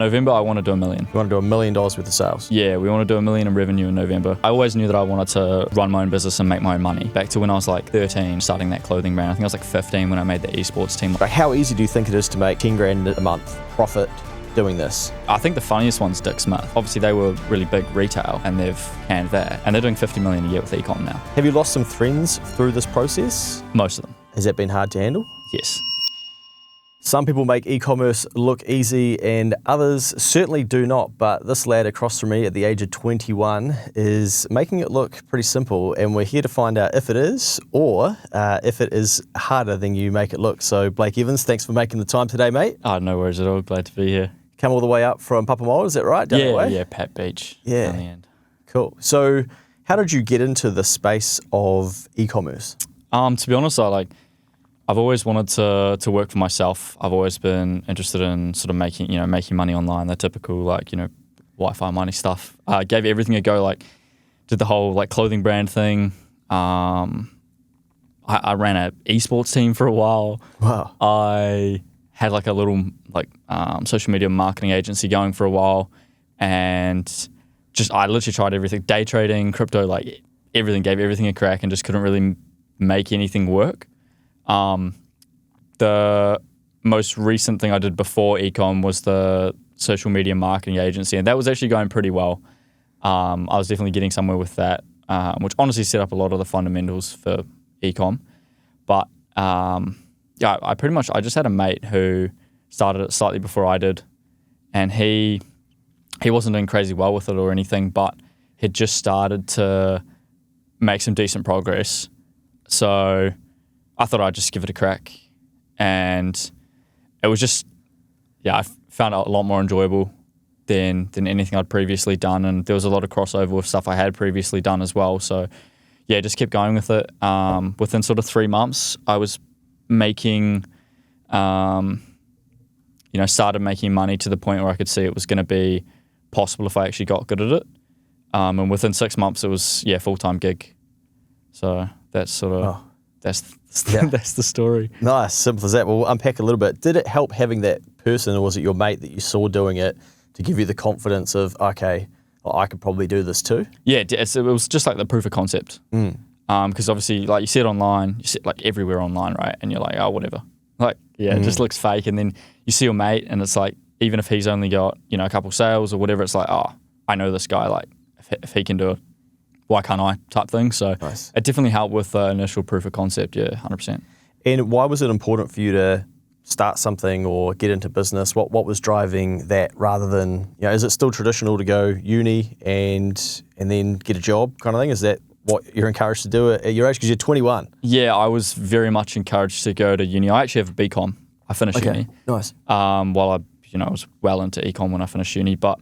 November, I want to do $1 million. You want to do $1 million worth of sales? Yeah, we want to do $1 million in revenue in November. I always knew that I wanted to run my own business and make my own money. Back to when I was like 13, starting that clothing brand. I think I was like 15 when I made the esports team. Like, how easy do you think it is to make 10 grand a month profit doing this? I think the funniest one's Dick Smith. Obviously, they were really big retail and they've canned that. And they're doing $50 million a year with ecom now. Have you lost some friends through this process? Most of them. Has that been hard to handle? Yes. Some people make e-commerce look easy and others certainly do not, but this lad across from me at the age of 21 is making it look pretty simple, and we're here to find out if it is or if it is harder than you make it look. So Blake Evans, thanks for making the time today, mate. Oh, no worries at all. Glad to be here. Come all the way up from Papamoa, is that right? Down that way? Yeah, Pat Beach. Yeah. Down the end. Cool. So how did you get into the space of e-commerce? To be honest, I've always wanted to work for myself. I've always been interested in sort of making money online, the typical Wi-Fi money stuff. Gave everything a go, did the whole clothing brand thing. I ran an esports team for a while. Wow. I had a little social media marketing agency going for a while, and I literally tried everything, day trading, crypto, everything, gave everything a crack and just couldn't really make anything work. The most recent thing I did before ecom was the social media marketing agency, and that was actually going pretty well. I was definitely getting somewhere with that, which honestly set up a lot of the fundamentals for ecom. But I just had a mate who started it slightly before I did, and he wasn't doing crazy well with it or anything, but had just started to make some decent progress. So I thought I'd just give it a crack, and it was just, I found it a lot more enjoyable than anything I'd previously done, and there was a lot of crossover with stuff I had previously done as well. So just kept going with it. Within sort of 3 months, I was making, started making money to the point where I could see it was going to be possible if I actually got good at it. And within 6 months, it was full-time gig. So that's sort of that's the story. Nice, simple as that. Well, we'll unpack a little bit. Did it help having that person, or was it your mate that you saw doing it to give you the confidence of, okay, well, I could probably do this too? Yeah, it was just the proof of concept. Because obviously, you see it online, you see it everywhere online, right? And you're like, oh, whatever. It just looks fake. And then you see your mate, and it's even if he's only got a couple sales or whatever, it's oh, I know this guy. If he can do it, why can't I? Type thing. So nice. It definitely helped with the initial proof of concept. Yeah, 100%. And why was it important for you to start something or get into business? What was driving that rather than, is it still traditional to go uni and then get a job kind of thing? Is that what you're encouraged to do at your age? Because you're 21. Yeah, I was very much encouraged to go to uni. I actually have a BCom. I finished uni. Nice. While I was well into ecom when I finished uni, but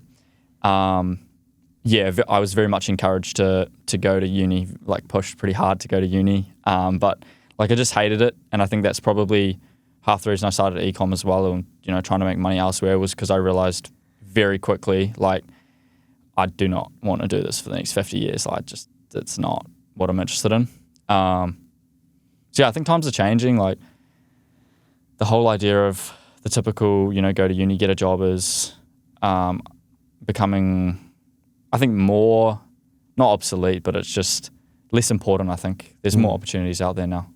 I was very much encouraged to go to uni, pushed pretty hard to go to uni. But I just hated it, and I think that's probably half the reason I started ecom as well, and trying to make money elsewhere, was because I realized very quickly I do not want to do this for the next 50 years. It's not what I'm interested in. I think times are changing. The whole idea of the typical, go to uni, get a job is becoming, I think, more, not obsolete, but it's just less important, I think. There's more opportunities out there now.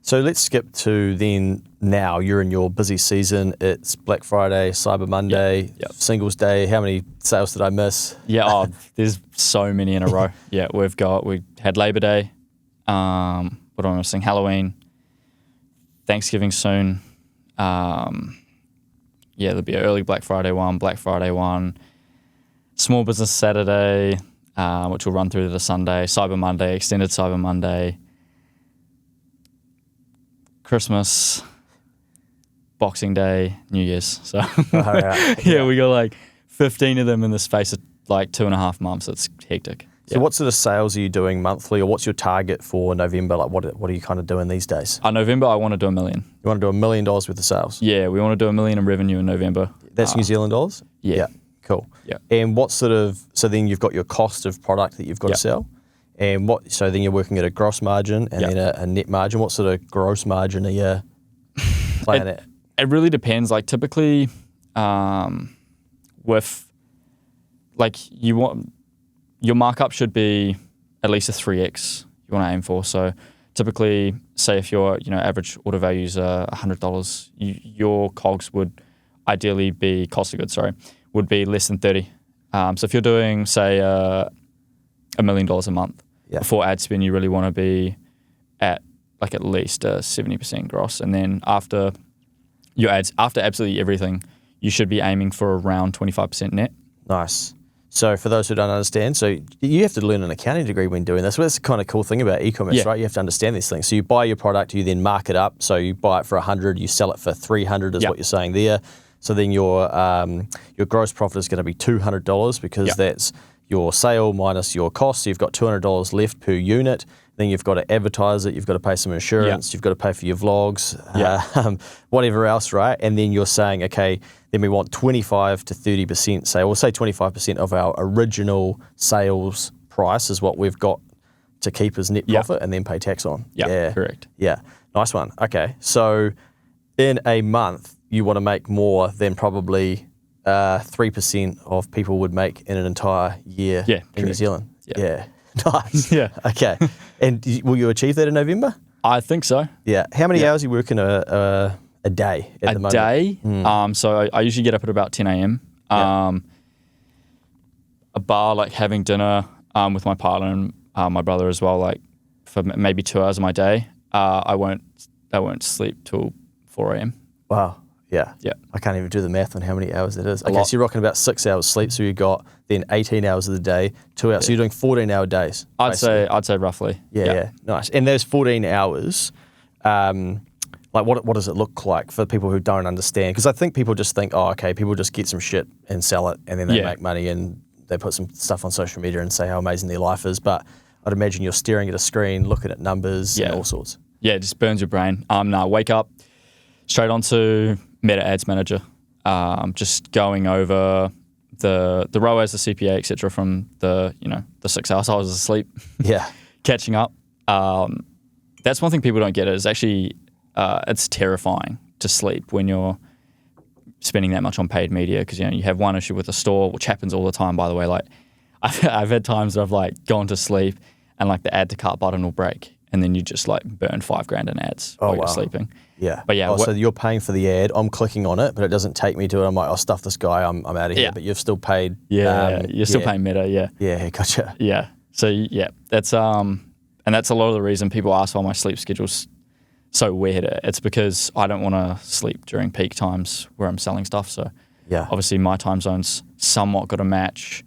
So let's skip to then now. You're in your busy season. It's Black Friday, Cyber Monday, Singles Day. How many sales did I miss? There's so many in a row. We had Labor Day. What am I missing? Halloween. Thanksgiving soon. There'll be an early Black Friday one, Small Business Saturday, which will run through to the Sunday, Cyber Monday, extended Cyber Monday, Christmas, Boxing Day, New Year's. So we got 15 of them in the space of 2.5 months. It's hectic. So what sort of sales are you doing monthly, or what's your target for November? What are you kind of doing these days? November, I want to do $1 million. You want to do $1 million worth of sales? Yeah, we want to do $1 million in revenue in November. That's New Zealand dollars? Yeah. Cool. Yeah. And so then you've got your cost of product that you've got to sell. And so then you're working at a gross margin and then a net margin. What sort of gross margin are you playing at? It really depends. Typically, with like your markup should be at least a 3x you want to aim for. So typically, say if your average order value is $100, your COGS would ideally be cost of goods. Would be less than 30. So if you're doing say $1 million a month, before ad spend, you really want to be at like at least 70% gross, and then after your ads, after absolutely everything, you should be aiming for around 25% net. Nice. So for those who don't understand, so you have to learn an accounting degree when doing this. Well, that's the kind of cool thing about e-commerce, right? You have to understand these things. So you buy your product, you then mark it up. So you buy it for 100, you sell it for 300 is what you're saying there. So then your gross profit is going to be $200 because that's your sale minus your cost. So you've got $200 left per unit. Then you've got to advertise it. You've got to pay some insurance. You've got to pay for your vlogs, whatever else, right? And then you're saying, okay, then we want 25 to 30%. Say, we'll say 25% of our original sales price is what we've got to keep as net profit and then pay tax on. Yeah, correct. Yeah, nice one. Okay, so in a month, you want to make more than probably 3% of people would make in an entire year in New Zealand. Yeah. Nice. Yeah. Okay. And will you achieve that in November? I think so. Yeah. How many hours are you working a day at the moment? A day? So I usually get up at about 10 a.m. A bar, like having dinner with my partner and my brother as well, like for maybe 2 hours of my day. I won't sleep till 4 a.m. Wow. Yeah. I can't even do the math on how many hours that is. Okay, so you're rocking about 6 hours sleep. So you got then 18 hours of the day, 2 hours. So you're doing 14-hour days. I'd say roughly. Yeah. Nice. And those 14 hours, like what does it look like for people who don't understand? Because I think people just think, oh, okay, people just get some shit and sell it, and then they make money and they put some stuff on social media and say how amazing their life is. But I'd imagine you're staring at a screen, looking at numbers and all sorts. Yeah, it just burns your brain. Wake up, straight onto Meta Ads Manager, just going over the ROAS, the CPA, etc. from the 6 hours I was asleep. Catching up. That's one thing people don't get is actually it's terrifying to sleep when you're spending that much on paid media because you have one issue with the store, which happens all the time, by the way. Like I've had times that I've like gone to sleep and like the add to cart button will break and then you just like burn $5,000 in ads while you're sleeping. Yeah. But so you're paying for the ad. I'm clicking on it, but it doesn't take me to it. I'm like, I'll stuff this guy. I'm out of here. But you've still paid. You're still paying Meta. Yeah. Gotcha. Yeah. So that's and that's a lot of the reason people ask why my sleep schedule's so weird. It's because I don't want to sleep during peak times where I'm selling stuff. So obviously my time zone's somewhat got to match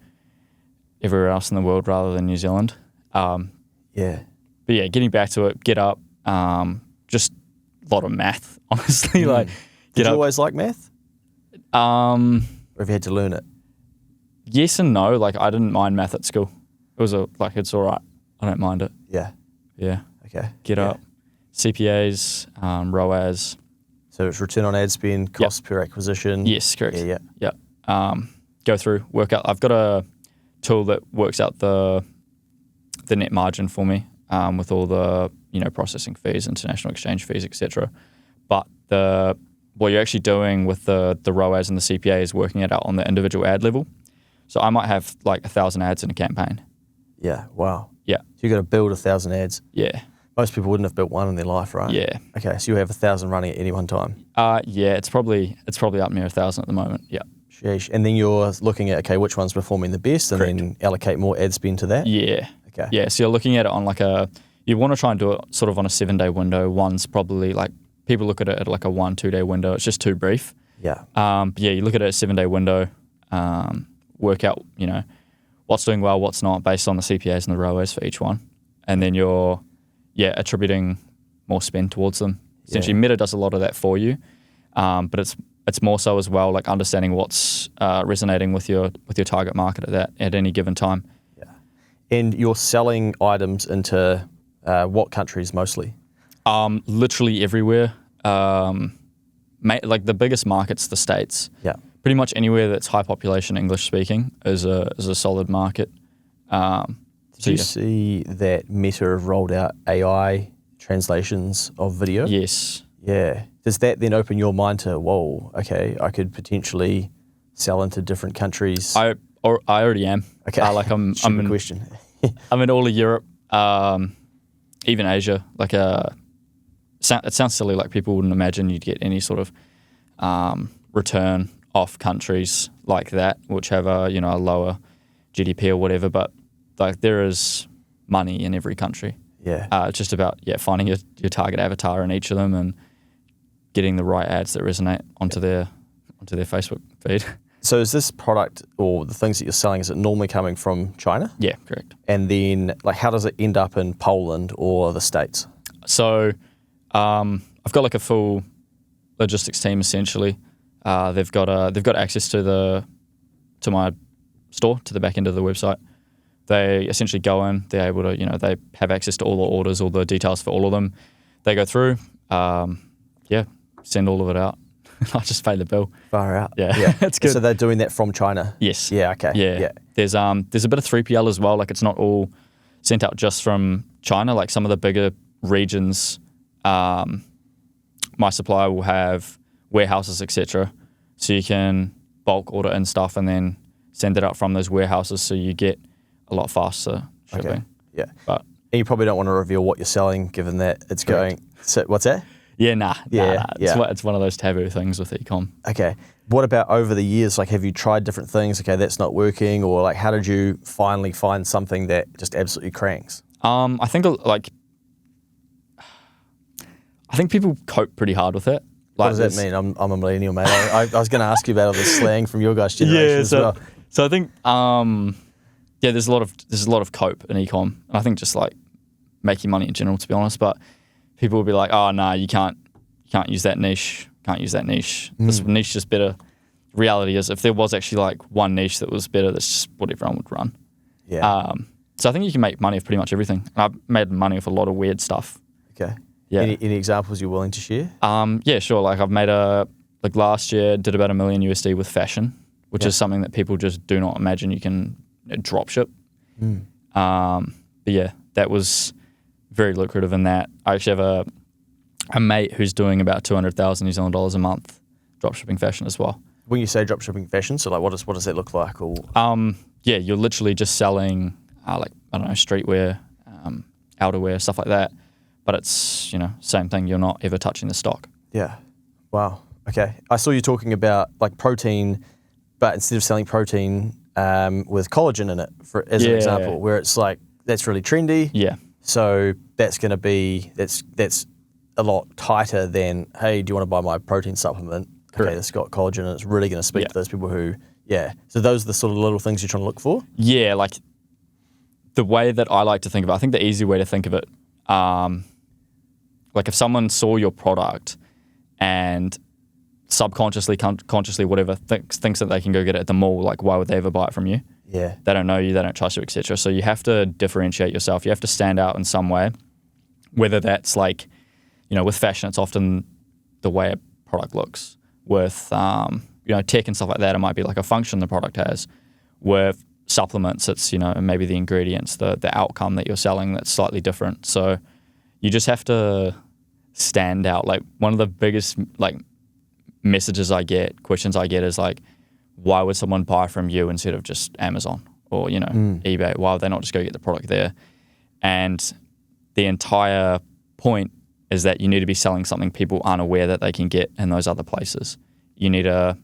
everywhere else in the world rather than New Zealand. But getting back to it, get up, just a lot of math, honestly. Like, Did you always like math? Or have you had to learn it? Yes and no. Like, I didn't mind math at school. It was it's all right. I don't mind it. Yeah. Okay. Get up. CPAs, ROAS. So it's return on ad spend, cost per acquisition. Yes, correct. Yeah. Go through, work out. I've got a tool that works out the net margin for me with all the processing fees, international exchange fees, etc. But what you're actually doing with the ROAS and the CPA is working it out on the individual ad level. So I might have like 1,000 ads in a campaign. Yeah. Wow. Yeah. So you got to build 1,000 ads. Yeah. Most people wouldn't have built one in their life, right? Yeah. Okay. So you have 1,000 running at any one time. It's probably up near 1,000 at the moment. Yeah. Sheesh. And then you're looking at which one's performing the best, and then allocate more ad spend to that. Yeah. Okay. Yeah. So you're looking at it on you want to try and do it sort of on a 7-day window. One's probably like people look at it at like a 1-2 day window. It's just too brief. Yeah. You look at it at a 7-day window. Work out what's doing well, what's not, based on the CPAs and the ROAS for each one, and then you're attributing more spend towards them. Essentially, Meta does a lot of that for you, but it's more so as well like understanding what's resonating with your target market at any given time. Yeah, and you're selling items into what countries mostly? Literally everywhere. Like the biggest market's the States. Yeah. Pretty much anywhere that's high population English speaking is a solid market. Did you see that Meta have rolled out AI translations of video? Yes. Yeah. Does that then open your mind to, whoa, okay, I could potentially sell into different countries? I already am. Okay. I'm in, question. I'm in all of Europe, even Asia. It sounds silly, like people wouldn't imagine you'd get any sort of return off countries like that, which have a lower GDP or whatever. But like there is money in every country. Yeah. It's just about finding your target avatar in each of them and getting the right ads that resonate onto their Facebook feed. So is this product or the things that you're selling, is it normally coming from China? Yeah, correct. And then like how does it end up in Poland or the States? So I've got like a full logistics team essentially. They've got access to my store, to the back end of the website. They essentially go in, they're able to, they have access to all the orders, all the details for all of them. They go through, send all of it out. I just pay the bill. Far out. Yeah. It's good. So they're doing that from China? Yes. Yeah, okay. Yeah. There's a bit of 3PL as well. Like it's not all sent out just from China. Like some of the bigger regions, my supplier will have warehouses, etc. So you can bulk order in stuff and then send it out from those warehouses, so you get a lot faster shipping. Okay. Yeah. But and you probably don't want to reveal what you're selling, given that it's correct. going. So what's that? Yeah, nah. Yeah. It's one of those taboo things with e-com. Okay. What about over the years? Like, have you tried different things? Okay, that's not working, or like, how did you finally find something that just absolutely cranks? I think people cope pretty hard with it. Like, what does that mean? I'm a millennial, mate. I was going to ask you about all this slang from your guys' generation as well. So I think there's a lot of cope in e-com, and I think just like making money in general, to be honest. But people will be like, oh no, you can't use that niche. Can't use that niche. This niche is better. Reality is, if there was actually like one niche that was better, that's just what everyone would run. Yeah. So I think you can make money of pretty much everything. And I've made money off a lot of weird stuff. Okay. Yeah. Any examples you're willing to share? Yeah, sure. Like I've made last year did about $1 million USD with fashion, which is something that people just do not imagine you can drop ship. But yeah, that was very lucrative in that. I actually have a mate who's doing about 200,000 New Zealand dollars a month dropshipping fashion as well. When you say dropshipping fashion, so like what does that look like? Or you're literally just selling streetwear, outerwear, stuff like that. But it's same thing. You're not ever touching the stock. Yeah. Wow. Okay. I saw you talking about like protein, but instead of selling protein with collagen in it, as an example, where it's like that's really trendy. Yeah. So that's going to be that's a lot tighter than, hey, do you want to buy my protein supplement? Correct. Okay, it's got collagen and it's really going to speak to those people who, So those are the sort of little things you're trying to look for? Yeah, like the way that I like to think of it, I think the easy way to think of it, like if someone saw your product and subconsciously, consciously, whatever, thinks that they can go get it at the mall, like why would they ever buy it from you? Yeah. They don't know you, they don't trust you, etc. So you have to differentiate yourself. You have to stand out in some way, whether that's like, with fashion, it's often the way a product looks. With tech and stuff like that, it might be like a function the product has. With supplements, it's maybe the ingredients, the outcome that you're selling that's slightly different. So you just have to stand out. Like one of the biggest like questions I get is like, why would someone buy from you instead of just Amazon or eBay? Why would they not just go get the product there? And the entire point is that you need to be selling something people aren't aware that they can get in those other places. You need to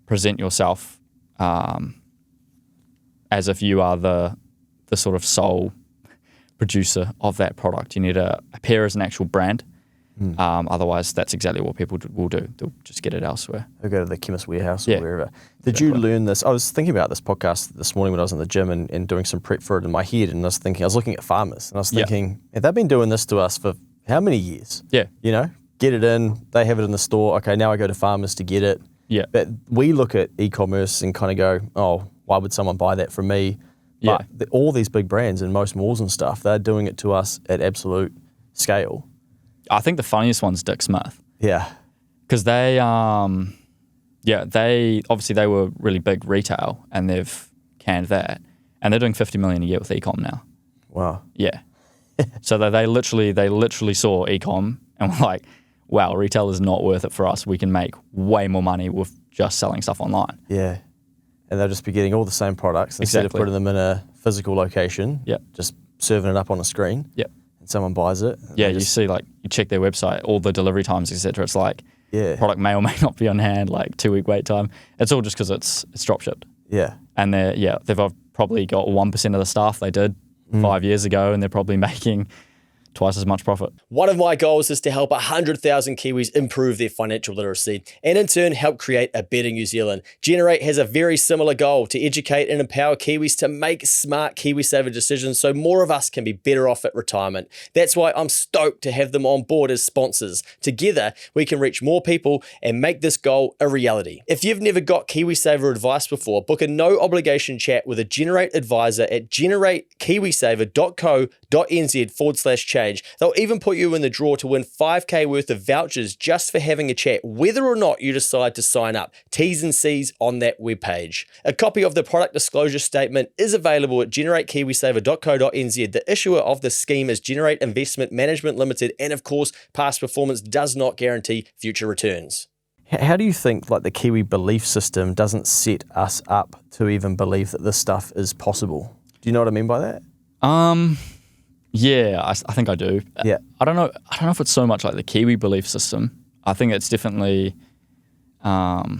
present yourself as if you are the sort of sole producer of that product. You need to appear as an actual brand. Otherwise, that's exactly what people will do. They'll just get it elsewhere. They'll go to the chemist warehouse or wherever. Did you learn this? I was thinking about this podcast this morning when I was in the gym and doing some prep for it in my head, and I was looking at farmers, and I was thinking, they've been doing this to us for how many years? Yeah. Get it in, they have it in the store. Okay, now I go to farmers to get it. Yeah. But we look at e-commerce and kind of go, oh, why would someone buy that from me? But all these big brands and most malls and stuff, they're doing it to us at absolute scale. I think the funniest one's Dick Smith. Yeah. Because they obviously they were really big retail and they've canned that. And they're doing 50 million a year with e-com now. Wow. Yeah. So they literally saw e-com and were like, wow, retail is not worth it for us. We can make way more money with just selling stuff online. Yeah. And they'll just be getting all the same products instead of putting them in a physical location, just serving it up on a screen. Yep. And someone buys it. Yeah, you see, like, you check their website, all the delivery times, etc. It's like, product may or may not be on hand, like 2-week wait time. It's all just because it's drop shipped. Yeah. And they've probably got 1% of the staff they did 5 years ago, and they're probably making twice as much profit. One of my goals is to help 100,000 Kiwis improve their financial literacy and in turn help create a better New Zealand. Generate has a very similar goal to educate and empower Kiwis to make smart KiwiSaver decisions so more of us can be better off at retirement. That's why I'm stoked to have them on board as sponsors. Together, we can reach more people and make this goal a reality. If you've never got KiwiSaver advice before, book a no obligation chat with a Generate advisor at generatekiwisaver.co.nz/change. They'll even put you in the draw to win 5K worth of vouchers just for having a chat, whether or not you decide to sign up. T's and C's on that webpage. A copy of the product disclosure statement is available at generatekiwisaver.co.nz. The issuer of the scheme is Generate Investment Management Limited, and of course, past performance does not guarantee future returns. How do you think like the Kiwi belief system doesn't set us up to even believe that this stuff is possible? Do you know what I mean by that? Yeah, I think I do. Yeah. I don't know if it's so much like the Kiwi belief system. I think it's definitely part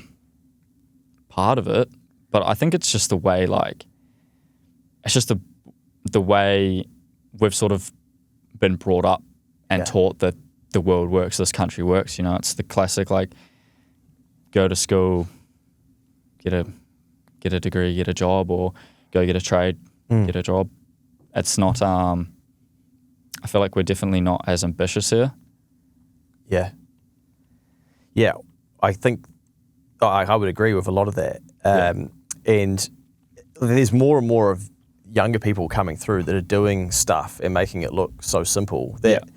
of it, but I think it's just the way, like, it's just the way we've sort of been brought up and taught that the world works, this country works. You know, it's the classic, like, go to school, get a degree, get a job, or go get a trade, get a job. It's not. I feel like we're definitely not as ambitious here. Yeah. Yeah, I think I would agree with a lot of that. And there's more and more of younger people coming through that are doing stuff and making it look so simple that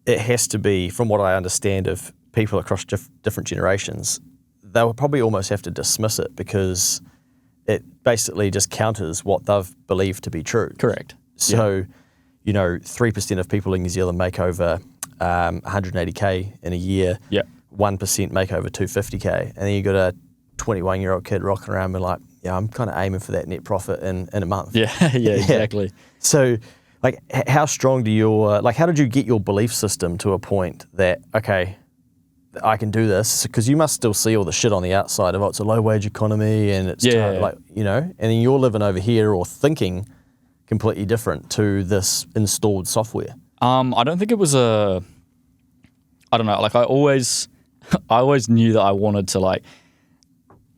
it has to be, from what I understand of people across different generations, they will probably almost have to dismiss it because it basically just counters what they've believed to be true. Correct. So, 3% of people in New Zealand make over 180K in a year. Yeah. 1% make over 250K. And then you got a 21-year-old kid rocking around and like, yeah, I'm kind of aiming for that net profit in a month. Yeah, exactly. So, like, how strong do how did you get your belief system to a point that, okay, I can do this? Because you must still see all the shit on the outside of, it's a low-wage economy and it's and then you're living over here or thinking completely different to this installed software. I don't think it was I don't know, like I always knew that I wanted to like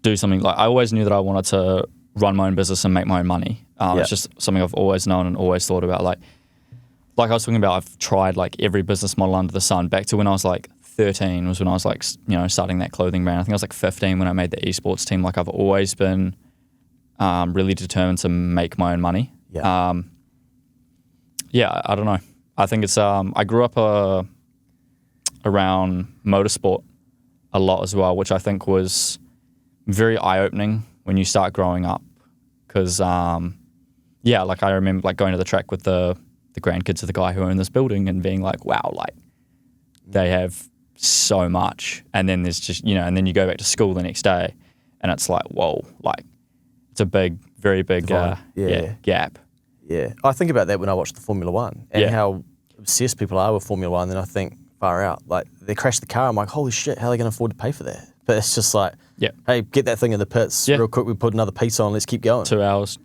do something, like I always knew that I wanted to run my own business and make my own money. It's just something I've always known and always thought about. Like I was talking about, I've tried like every business model under the sun. Back to when I was like 13 was when I was like, starting that clothing brand. I think I was like 15 when I made the esports team. Like I've always been really determined to make my own money. I don't know. I think it's I grew up around motorsport a lot as well, which I think was very eye-opening when you start growing up. Because like I remember like going to the track with the grandkids of the guy who owned this building and being like, wow, like they have so much. And then there's just, and then you go back to school the next day and it's like, whoa, like it's a big, very big gap. Yeah, I think about that when I watch the Formula One and how obsessed people are with Formula One. Then I think, far out, like they crash the car. I'm like, holy shit, how are they going to afford to pay for that? But it's just like, hey, get that thing in the pits real quick. We put another piece on. Let's keep going. 2 hours.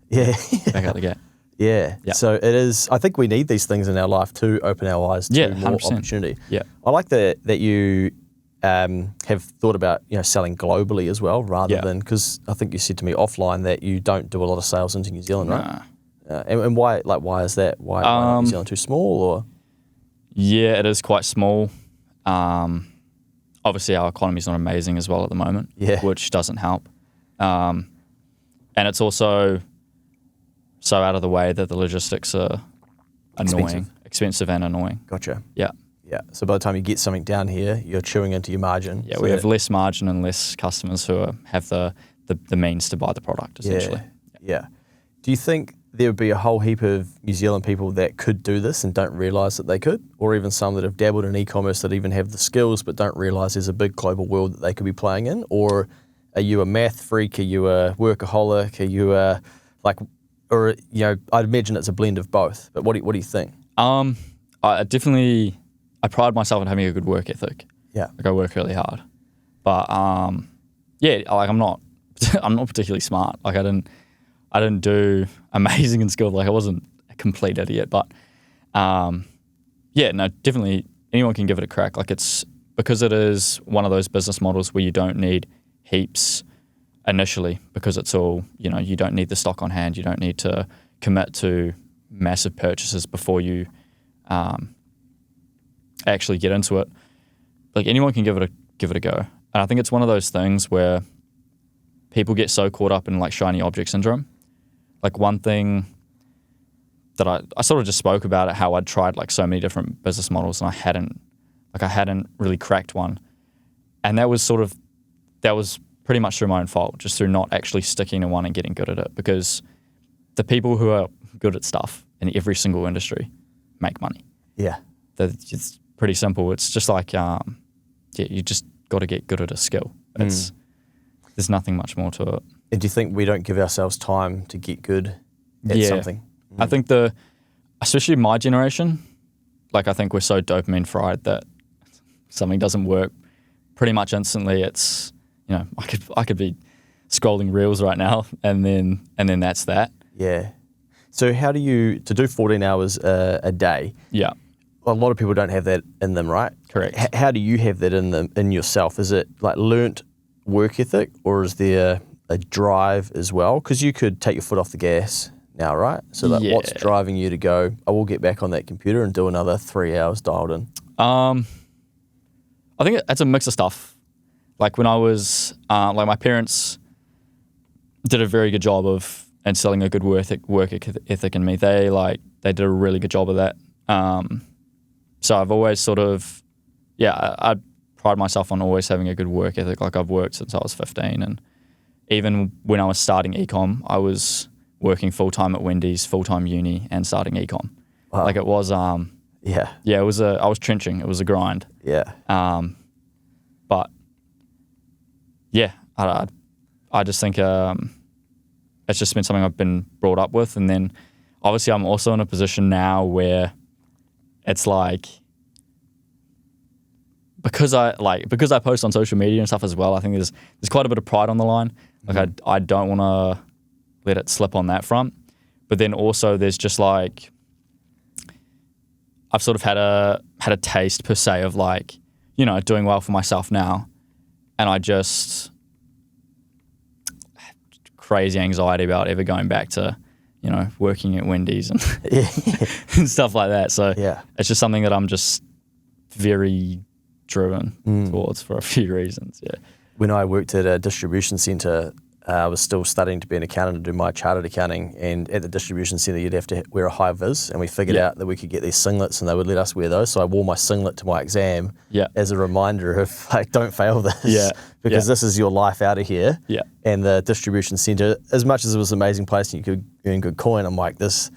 Yeah, back out the gate. Yeah. So it is. I think we need these things in our life to open our eyes to more 100%. opportunity. Yeah, I like that you have thought about selling globally as well, rather than, because I think you said to me offline that you don't do a lot of sales into New Zealand, right? Nah. And why? Like, why is that? Why New Zealand too small? Or yeah, it is quite small. Obviously, our economy is not amazing as well at the moment, which doesn't help. And it's also so out of the way that the logistics are annoying, expensive and annoying. Gotcha. Yeah. Yeah. So by the time you get something down here, you're chewing into your margin. Yeah, we have less margin and less customers who have the means to buy the product, essentially. Yeah. Do you think there would be a whole heap of New Zealand people that could do this and don't realise that they could? Or even some that have dabbled in e-commerce that even have the skills but don't realise there's a big global world that they could be playing in? Or Are you a math freak? Are you a workaholic? Are you a or I'd imagine it's a blend of both. But what do you think? I pride myself on having a good work ethic. Yeah. Like I work really hard. But like I'm not particularly smart. Like I didn't do amazing in school. Like I wasn't a complete idiot, but definitely anyone can give it a crack. Like it's because it is one of those business models where you don't need heaps initially because it's all, you don't need the stock on hand. You don't need to commit to massive purchases before you actually get into it. Like anyone can give it a go. And I think it's one of those things where people get so caught up in like shiny object syndrome. Like one thing that I sort of just spoke about it, how I'd tried like so many different business models and I hadn't really cracked one. And that was pretty much through my own fault, just through not actually sticking to one and getting good at it. Because the people who are good at stuff in every single industry make money. Yeah. It's pretty simple. It's just like, you just got to get good at a skill. There's nothing much more to it. And do you think we don't give ourselves time to get good at something? I think especially my generation, like I think we're so dopamine fried that something doesn't work pretty much instantly. It's, I could be scrolling reels right now and then that's that. Yeah. So how do you, to do 14 hours a day? Yeah. A lot of people don't have that in them, right? Correct. How do you have that in yourself? Is it like learnt work ethic or is there a drive as well? Because you could take your foot off the gas now, right? So what's driving you to go, I will get back on that computer and do another 3 hours dialed in? I think it's a mix of stuff. Like when I was, like my parents did a very good job of instilling a good work ethic in me. They did a really good job of that. So I've always sort of, I pride myself on always having a good work ethic. Like I've worked since I was 15, and even when I was starting ecom, I was working full-time at Wendy's, full-time uni, and starting ecom. Wow. Like it was, I was trenching. It was a grind. Yeah. But yeah, I just think it's just been something I've been brought up with, and then obviously I'm also in a position now where it's like because I post on social media and stuff as well. I think there's quite a bit of pride on the line. Like I don't want to let it slip on that front, but then also there's just like I've sort of had a taste per se of like doing well for myself now, and I just crazy anxiety about ever going back to working at Wendy's and, and stuff like that. So it's just something that I'm just very driven towards for a few reasons. Yeah. When I worked at a distribution centre, I was still studying to be an accountant and do my chartered accounting, and at the distribution centre you'd have to wear a high vis, and we figured out that we could get these singlets and they would let us wear those. So I wore my singlet to my exam as a reminder of like, don't fail this because this is your life out of here. Yeah. And the distribution centre, as much as it was an amazing place and you could earn good coin, I'm like, this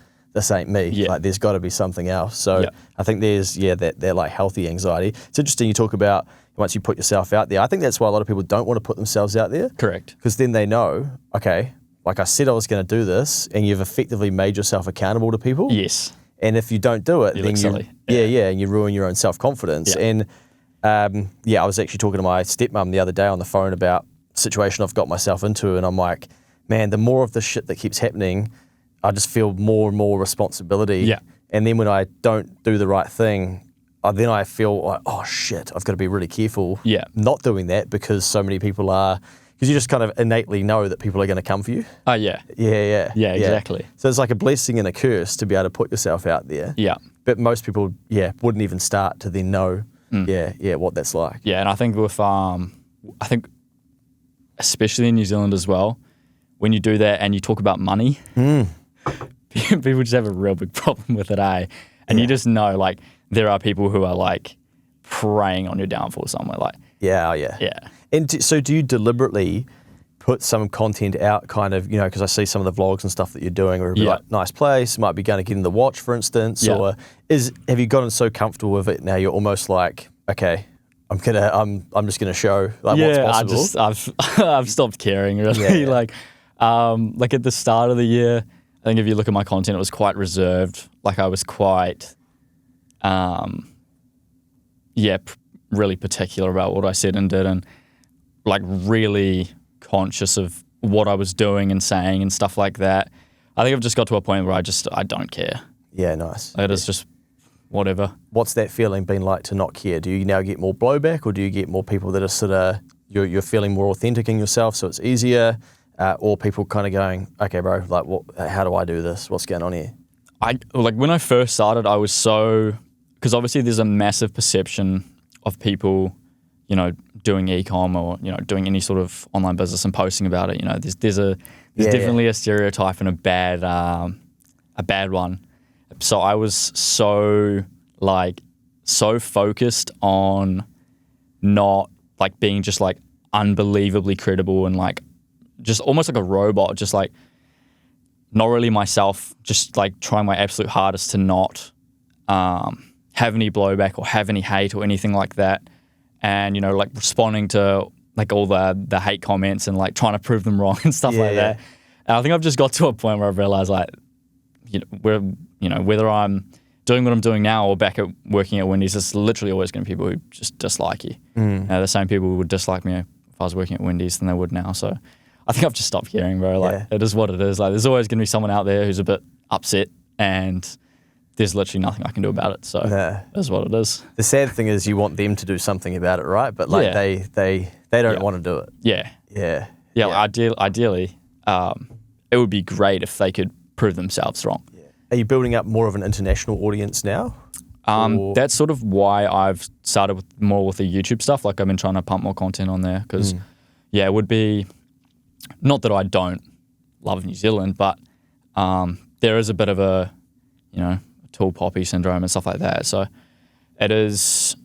ain't me. Yeah. Like there's got to be something else. So I think there's that like healthy anxiety. It's interesting you talk about once you put yourself out there. I think that's why a lot of people don't want to put themselves out there. Correct. Because then they know, okay, like I said I was going to do this, and you've effectively made yourself accountable to people. Yes. And if you don't do it, then and you ruin your own self-confidence. Yeah. And I was actually talking to my stepmom the other day on the phone about the situation I've got myself into, and I'm like, man, the more of this shit that keeps happening, I just feel more and more responsibility. Yeah. And then when I don't do the right thing, then I feel like, oh shit, I've got to be really careful not doing that because so many people are, because you just kind of innately know that people are going to come for you. Oh, yeah. Yeah, exactly. So it's like a blessing and a curse to be able to put yourself out there. Yeah. But most people, wouldn't even start to then know, what that's like. Yeah, and I think with, especially in New Zealand as well, when you do that and you talk about money, people just have a real big problem with it, eh? And you just know, like, there are people who are like preying on your downfall somewhere. Like, yeah. And so do you deliberately put some content out kind of, because I see some of the vlogs and stuff that you're doing where it'll be like, nice place, might be going to get in the watch, for instance, or have you gotten so comfortable with it now you're almost like, okay, I'm just gonna show like what's possible. I've stopped caring really. Yeah. Like at the start of the year, I think if you look at my content, it was quite reserved. Like I was quite, really particular about what I said and did, and like really conscious of what I was doing and saying and stuff like that. I think I've just got to a point where I don't care. Yeah, nice. It is just whatever. What's that feeling been like to not care? Do you now get more blowback, or do you get more people that are sort of you're feeling more authentic in yourself, so it's easier, or people kind of going, okay, bro, like how do I do this? What's going on here? Like when I first started, I was because obviously there's a massive perception of people, you know, doing e-com or, you know, doing any sort of online business and posting about it. You know, there's definitely a stereotype and a bad one. So I was so focused on not like being just like unbelievably credible and like just almost like a robot, just like not really myself, just like trying my absolute hardest to not have any blowback or have any hate or anything like that. And, you know, like responding to like all the hate comments and like trying to prove them wrong and stuff like that. And I think I've just got to a point where I've realized like, whether I'm doing what I'm doing now or back at working at Wendy's, there's literally always going to be people who just dislike you. The same people who would dislike me if I was working at Wendy's than they would now. So I think I've just stopped caring, bro. Like it is what it is. Like there's always going to be someone out there who's a bit upset, and there's literally nothing I can do about it. So that's what it is. The sad thing is you want them to do something about it, right? But like they don't want to do it. Yeah. Ideally, it would be great if they could prove themselves wrong. Are you building up more of an international audience now? That's sort of why I've started more with the YouTube stuff. Like I've been trying to pump more content on there because, it would be, not that I don't love New Zealand, but there is a bit of a, tall poppy syndrome and stuff like that. So it is,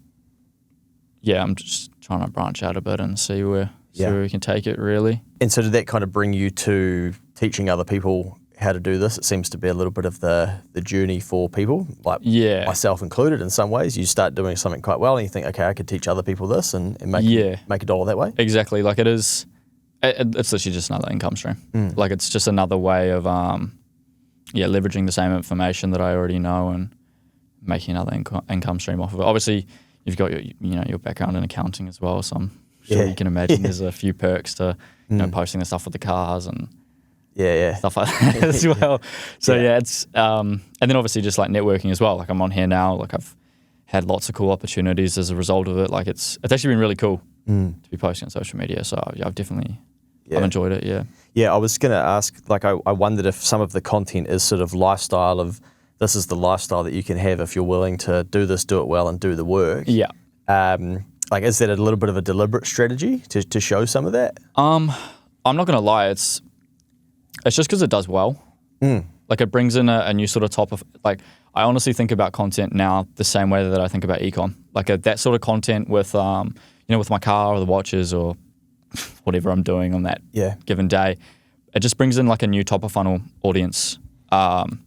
I'm just trying to branch out a bit and see where we can take it really. And so did that kind of bring you to teaching other people how to do this? It seems to be a little bit of the journey for people, like myself included in some ways. You start doing something quite well and you think, okay, I could teach other people this and make a dollar that way. Exactly. Like it is, it's literally just another income stream. Like it's just another way of, leveraging the same information that I already know and making another income stream off of it. Obviously, you've got your background in accounting as well, so I'm sure you can imagine there's a few perks to posting the stuff with the cars and stuff like that as well. So it's and then obviously just like networking as well. Like I'm on here now. Like I've had lots of cool opportunities as a result of it. Like it's actually been really cool to be posting on social media. So I've definitely I've enjoyed it. Yeah, I was going to ask, like, I wondered if some of the content is sort of lifestyle of, this is the lifestyle that you can have if you're willing to do this, do it well, and do the work. Yeah. Like, is that a little bit of a deliberate strategy to show some of that? I'm not going to lie. It's just because it does well. Like, it brings in a new sort of top of, like, I honestly think about content now the same way that I think about ecom. Like, that sort of content with, with my car or the watches or whatever I'm doing on that given day, it just brings in like a new top of funnel audience. And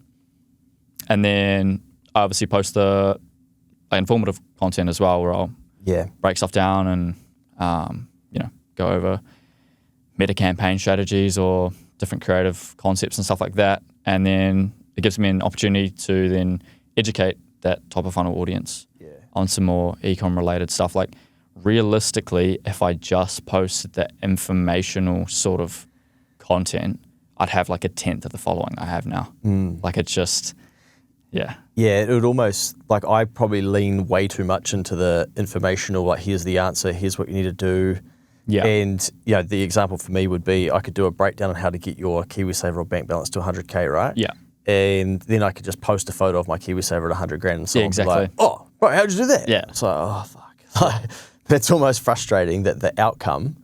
then I obviously post the informative content as well, where I'll break stuff down and go over meta campaign strategies or different creative concepts and stuff like that. And then it gives me an opportunity to then educate that top of funnel audience on some more ecom related stuff. Like, realistically, if I just posted the informational sort of content, I'd have like a 10th of the following I have now. Like, it's just, Yeah, it would almost, like, I probably lean way too much into the informational, like, here's the answer, here's what you need to do. Yeah. And, the example for me would be I could do a breakdown on how to get your KiwiSaver or bank balance to 100K, right? Yeah. And then I could just post a photo of my KiwiSaver at 100 grand and someone would be like, oh, right, how'd you do that? Yeah. So, oh, fuck. It's almost frustrating that the outcome,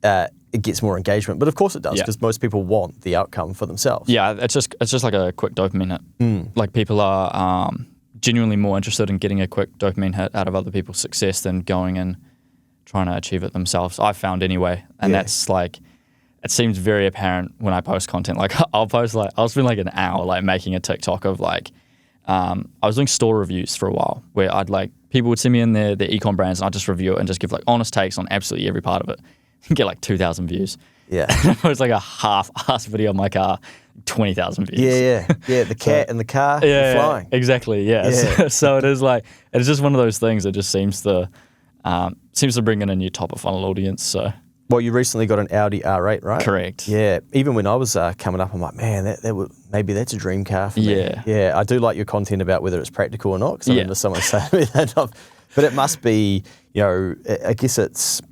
it gets more engagement. But of course it does, because most people want the outcome for themselves. Yeah, it's just like a quick dopamine hit. Like, people are genuinely more interested in getting a quick dopamine hit out of other people's success than going and trying to achieve it themselves. I've found anyway. And that's like, it seems very apparent when I post content. Like, I'll spend like an hour like making a TikTok of like, I was doing store reviews for a while where I'd like people would send me in their ecom brands, and I'd just review it and just give like honest takes on absolutely every part of it. Get like 2,000 views. Yeah. It was like a half-ass video of my car, 20,000 views. Yeah. The cat in the car flying. Exactly. Yeah. So it is like, it's just one of those things that just seems to bring in a new top of funnel audience. So. Well, you recently got an Audi R8, right? Correct. Yeah. Even when I was coming up, I'm like, man, that would, maybe that's a dream car for me. Yeah. Yeah. I do like your content about whether it's practical or not, because I remember someone saying to me that. But it must be, I guess it's,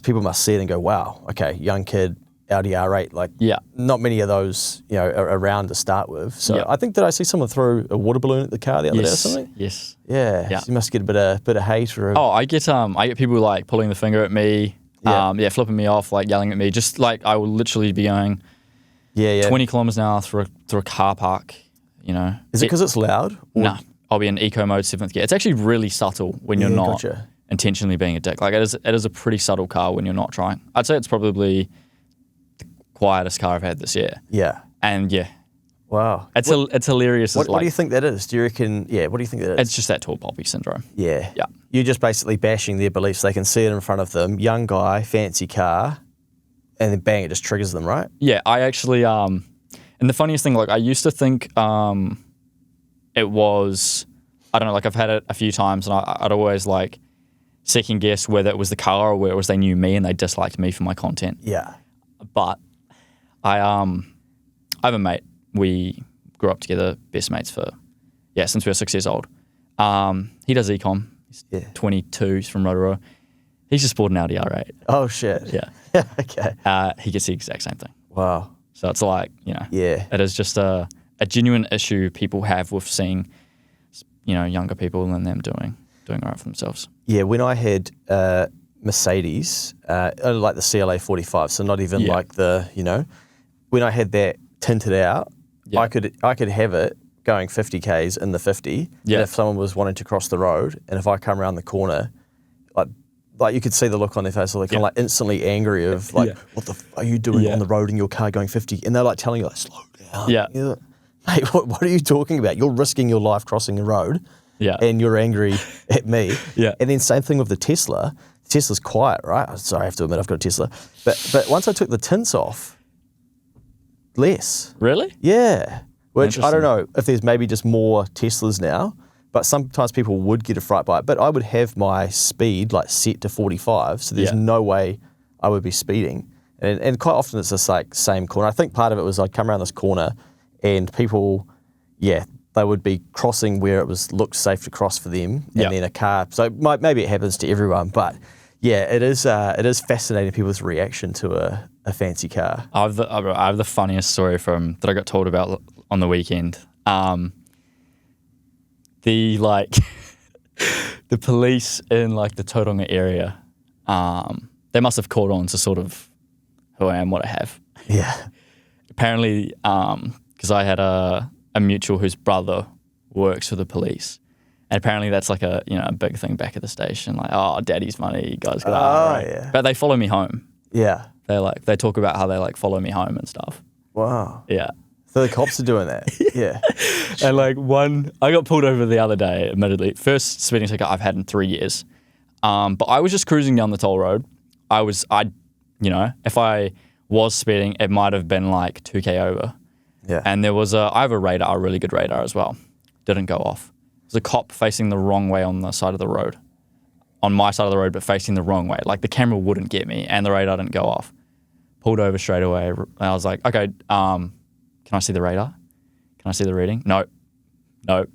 people must see it and go, wow, okay, young kid, Audi R8, like not many of those, are around to start with. So I think, did I see someone throw a water balloon at the car the other day or something? Yes. Yeah. So you must get a bit of hate or. I get people like pulling the finger at me. Flipping me off, like yelling at me. Just like I will literally be going 20 kilometers an hour through a car park, Is it because it's loud? No, I'll be in eco mode 7th gear. It's actually really subtle when you're not intentionally being a dick. Like it is a pretty subtle car when you're not trying. I'd say it's probably the quietest car I've had this year. Yeah. And wow. It's hilarious. What do you think that is? Do you reckon, what do you think that is? It's just that tall poppy syndrome. Yeah. Yeah. You're just basically bashing their beliefs. They can see it in front of them, young guy, fancy car, and then bang, it just triggers them, right? Yeah, I actually, and the funniest thing, like I used to think it was, I don't know, like I've had it a few times and I'd always like second guess whether it was the car or whether it was they knew me and they disliked me for my content. Yeah. But I have a mate, we grew up together, best mates since we were 6 years old. He does ecom. He's 22. He's from Rotorua. He's just bought an Audi R8. Oh shit. Yeah. Okay. He gets the exact same thing. Wow. So it's like it is just a genuine issue people have with seeing younger people and them doing all right for themselves. Yeah. When I had Mercedes, like the CLA 45, so not even like the when I had that tinted out, I could have it going 50 Ks in the 50. And if someone was wanting to cross the road, and if I come around the corner, like you could see the look on their face, like kind of like instantly angry of like, what the are you doing on the road in your car going 50? And they're like telling you like, slow down. Yeah. Like, mate, what are you talking about? You're risking your life crossing the road. Yeah. And you're angry at me. Yeah. And then same thing with the Tesla. Tesla's quiet, right? Sorry, I have to admit I've got a Tesla. But once I took the tints off, less. Really? Yeah. Which I don't know if there's maybe just more Teslas now, but sometimes people would get a fright by it. But I would have my speed like set to 45, so there's no way I would be speeding. And quite often it's just like same corner. I think part of it was I'd come around this corner and people, they would be crossing where it looked safe to cross for them, and then a car. So maybe it happens to everyone, but it is fascinating people's reaction to a fancy car. I have the funniest story that I got told about on the weekend. The police in like the Tauranga area, they must have caught on to sort of who I am, what I have. Yeah. Apparently, because I had a mutual whose brother works for the police. And apparently that's like a big thing back at the station, like, oh, daddy's money, you guys got yeah. But they follow me home. Yeah. They talk about how they like follow me home and stuff. Wow. Yeah. So the cops are doing that. Yeah. And like I got pulled over the other day, admittedly. First speeding ticket I've had in 3 years. But I was just cruising down the toll road. If I was speeding, it might have been like 2K over. Yeah. And I have a radar, a really good radar as well. Didn't go off. There's a cop facing the wrong way on the side of the road. On my side of the road, but facing the wrong way. Like the camera wouldn't get me and the radar didn't go off. Pulled over straight away. I was like, okay, can I see the radar? Can I see the reading? No. And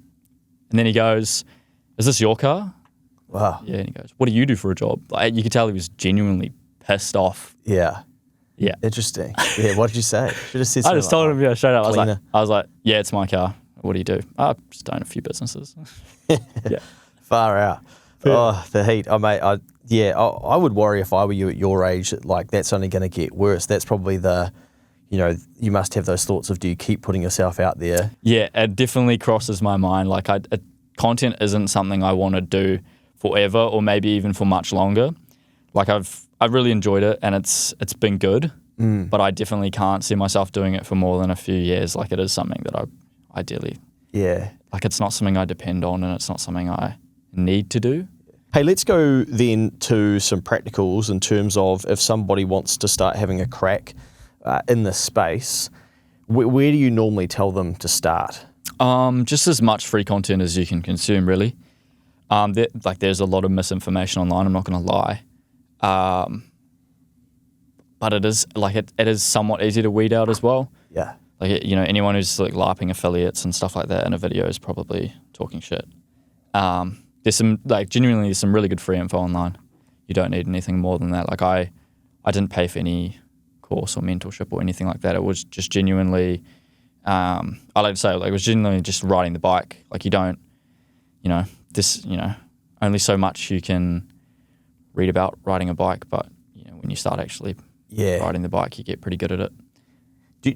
then he goes, is this your car? Wow. Yeah, and he goes, what do you do for a job? Like, you could tell he was genuinely pissed off. Yeah. Yeah. Interesting. Yeah, what did you say? Should have said I just told him, straight up. Cleaner. I was like, yeah, it's my car. What do you do? I just own a few businesses. Yeah. Far out. Yeah. Oh, the heat. I would worry if I were you at your age, like that's only going to get worse. That's probably you must have those thoughts of, do you keep putting yourself out there? Yeah, it definitely crosses my mind. Like content isn't something I want to do forever or maybe even for much longer. Like I've really enjoyed it and it's been good, but I definitely can't see myself doing it for more than a few years. Like it is something that I ideally, like it's not something I depend on and it's not something I need to do. Hey, let's go then to some practicals in terms of if somebody wants to start having a crack in this space, where do you normally tell them to start? Just as much free content as you can consume, really. There's a lot of misinformation online, I'm not going to lie. But it is it is somewhat easy to weed out as well. Yeah. Anyone who's like LARPing affiliates and stuff like that in a video is probably talking shit. There's some genuinely some really good free info online. You don't need anything more than that. I didn't pay for any course or mentorship or anything like that. It was just genuinely, I like to say, it was genuinely just riding the bike. You don't, only so much you can read about riding a bike, but when you start actually riding the bike, you get pretty good at it.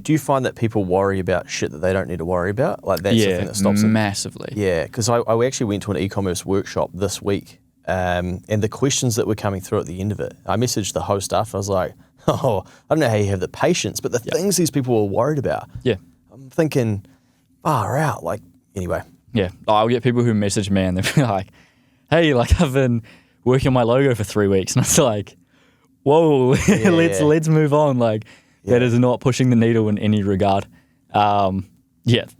Do you find that people worry about shit that they don't need to worry about? That's the thing that stops it? Massively. Yeah, because I actually went to an e-commerce workshop this week, and the questions that were coming through at the end of it, I messaged the host after. I was like, I don't know how you have the patience, but the things these people were worried about. Yeah. I'm thinking, far out. Anyway. Yeah. I'll get people who message me and they'll be like, hey, I've been working on my logo for 3 weeks. And it's like, whoa, let's move on. That is not pushing the needle in any regard. There's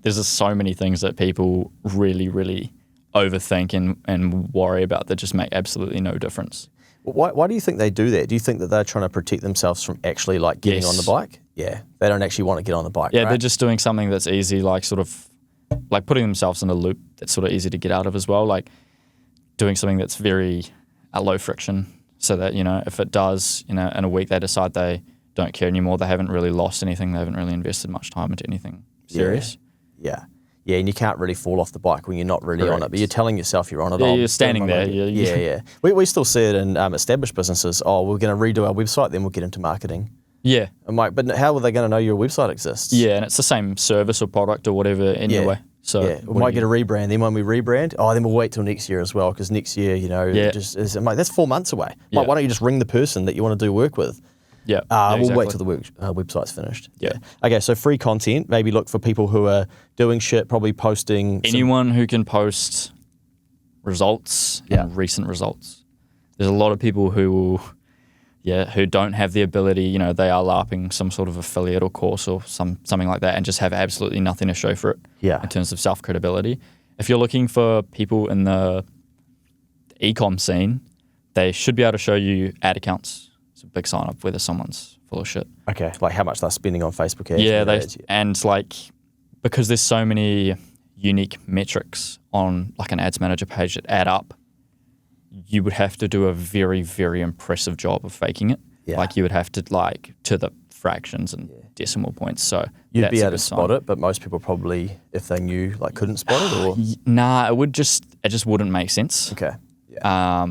just so many things that people really, really overthink and worry about that just make absolutely no difference. Why do you think they do that? Do you think that they're trying to protect themselves from actually getting on the bike? Yeah, they don't actually want to get on the bike. Yeah, right? They're just doing something that's easy, putting themselves in a loop that's sort of easy to get out of as well. Doing something that's very low friction, so that if it does, in a week they decide they don't care anymore, they haven't really lost anything, they haven't really invested much time into anything serious. Yeah, and you can't really fall off the bike when you're not really on it, but you're telling yourself you're on it. Yeah, you're standing there. Yeah. We still see it in established businesses. Oh, we're going to redo our website, then we'll get into marketing. Yeah. I'm like, but how are they going to know your website exists? Yeah, and it's the same service or product or whatever anyway. So we might get a rebrand. Then when we rebrand, then we'll wait till next year as well, because next year, I'm like, that's 4 months away. Why don't you just ring the person that you want to do work with? Yeah. We'll wait till the website's finished. Yeah. Okay, so free content. Maybe look for people who are doing shit, probably posting. Anyone who can post results and recent results. There's a lot of people who don't have the ability, they are LARPing some sort of affiliate or course or something like that and just have absolutely nothing to show for it in terms of self-credibility. If you're looking for people in the e-com scene, they should be able to show you ad accounts. It's a big sign up whether someone's full of shit. Okay, how much they're spending on Facebook ads. Yeah, because there's so many unique metrics on an ads manager page that add up, you would have to do a very, very impressive job of faking it. Yeah. You would have to to the fractions and decimal points. So you'd be able to spot it, but most people probably, if they knew, couldn't spot it. Or nah, it just wouldn't make sense. Okay. Yeah.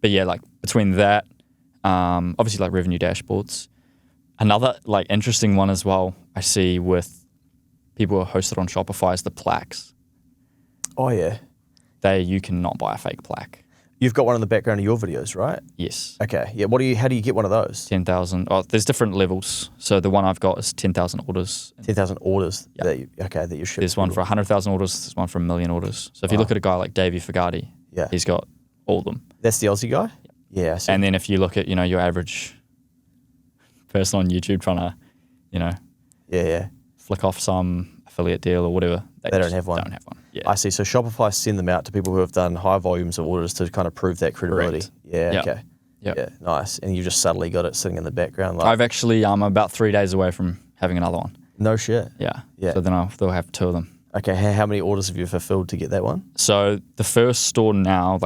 But between that. Obviously, revenue dashboards. Another interesting one as well I see with people who are hosted on Shopify is the plaques. Oh yeah. You cannot buy a fake plaque. You've got one in the background of your videos, right? Yes. Okay. Yeah. How do you get one of those? 10,000. Oh, there's different levels. So the one I've got is 10,000 orders. 10,000 orders. Yep. that you ship. There's one for 100,000 orders. There's one for 1 million orders. So if you look at a guy like Davey Fagati, he's got all of them. That's the Aussie guy. Yeah. And then if you look at your average person on YouTube trying to flick off some affiliate deal or whatever, they don't have one. Yeah. I see. So Shopify send them out to people who have done high volumes of orders to kind of prove that credibility. Correct. Yeah. Yep. Okay. Yep. Yeah. Nice. And you just subtly got it sitting in the background. I've actually about 3 days away from having another one. No shit. Yeah. So then they'll have 2 of them. Okay. How many orders have you fulfilled to get that one? So the first store now,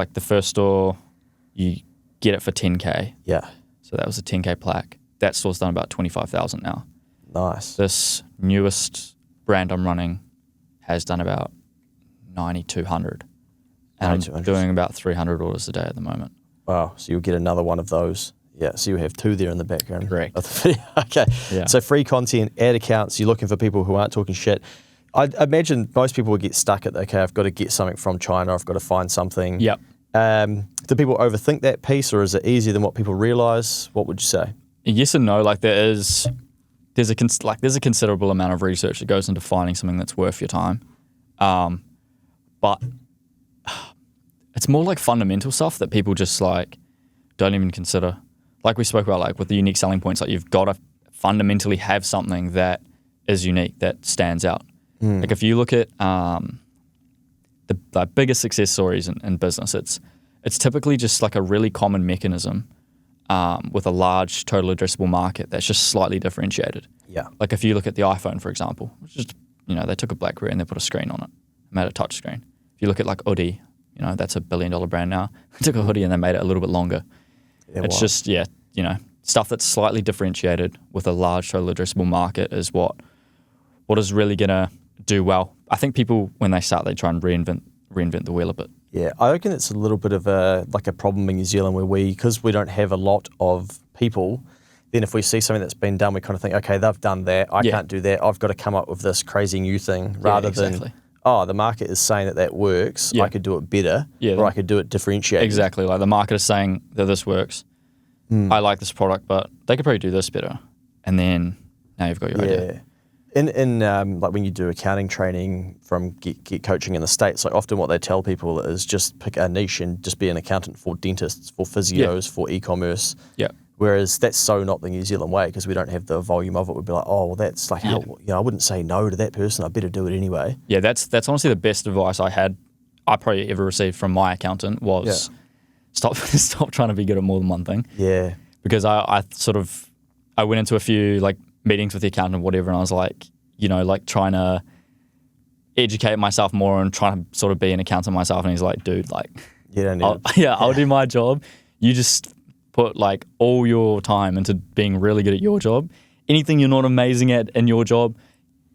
you get it for 10K. Yeah. So that was a 10K plaque. That store's done about 25,000 now. Nice. This newest brand I'm running has done about 9,200. And I'm doing about 300 orders a day at the moment. Wow. So you'll get another one of those. Yeah. So you have 2 there in the background. Correct. Of the video. Okay. Yeah. So free content, ad accounts, you're looking for people who aren't talking shit. I imagine most people would get stuck at, okay, I've got to get something from China. I've got to find something. Yep. Do people overthink that piece, or is it easier than what people realize? What would you say? Yes and no. There's a considerable amount of research that goes into finding something that's worth your time, but it's more like fundamental stuff that people just like don't even consider. Like we spoke about, like with the unique selling points, like you've got to fundamentally have something that is unique, that stands out. Like if you look at the biggest success stories in business, it's typically just like a really common mechanism with a large total addressable market that's just slightly differentiated. Yeah. Like if you look at the iPhone, for example, which is, they took a BlackBerry and they put a screen on it, made a touch screen. If you look at like Audi, that's $1 billion brand now. They took a hoodie and they made it a little bit longer. Yeah, It's just, stuff that's slightly differentiated with a large total addressable market is what is really going to do well. I think people, when they start, they try and reinvent the wheel a bit. Yeah, I reckon it's a little bit of a problem in New Zealand where because we don't have a lot of people, then if we see something that's been done, we kind of think, okay, they've done that, I can't do that, I've got to come up with this crazy new thing rather than, the market is saying that works, I could do it better, or I could do it differentiated. Exactly, like the market is saying that this works, I like this product, but they could probably do this better. And then now you've got your idea. In like when you do accounting training from get coaching in the States, like often what they tell people is just pick a niche and just be an accountant for dentists, for physios, for e-commerce. Yeah. Whereas that's so not the New Zealand way because we don't have the volume of it. We'd be like, oh, well, that's like how, I wouldn't say no to that person. I better do it anyway. Yeah, that's honestly the best advice I probably ever received from my accountant was stop trying to be good at more than one thing. Yeah. Because I went into a few like meetings with the accountant or whatever, and I was like, like trying to educate myself more and trying to sort of be an accountant myself. And he's like, dude, like, you don't need I'll do my job. You just put like all your time into being really good at your job. Anything you're not amazing at in your job,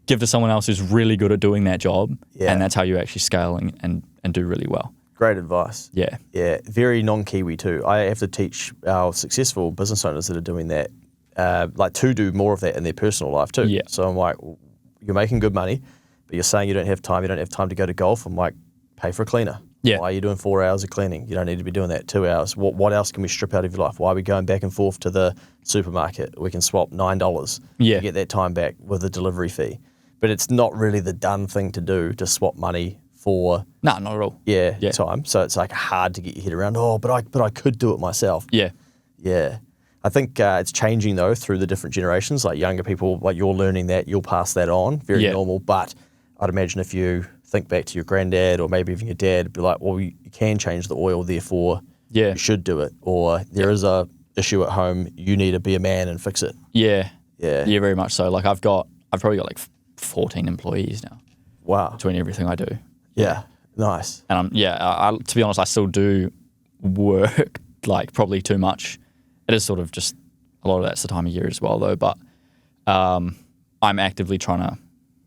give to someone else who's really good at doing that job. Yeah. And that's how you actually scale and do really well. Great advice. Yeah. Yeah. Very non-Kiwi too. I have to teach our successful business owners that are doing that, to do more of that in their personal life too. Yeah. So I'm like, you're making good money, but you're saying you don't have time to go to golf. I'm like, pay for a cleaner. Yeah. Why are you doing 4 hours of cleaning? You don't need to be doing that. 2 hours. What else can we strip out of your life? Why are we going back and forth to the supermarket? We can swap $9 to get that time back with a delivery fee. But it's not really the done thing to do to swap money for not at all. Time. So it's like hard to get your head around. Oh, but I could do it myself. Yeah. Yeah. I think it's changing though through the different generations. Like younger people, like you're learning that, you'll pass that on. Very normal. But I'd imagine if you think back to your granddad or maybe even your dad, it'd be like, well, you can change the oil, therefore you should do it. Or there is a issue at home, you need to be a man and fix it. Yeah. Yeah, very much so. Like I've probably got like 14 employees now. Wow. Between everything I do. Yeah. Nice. And to be honest, I still do work like probably too much. It is sort of just a lot of that's the time of year as well though, but I'm actively trying to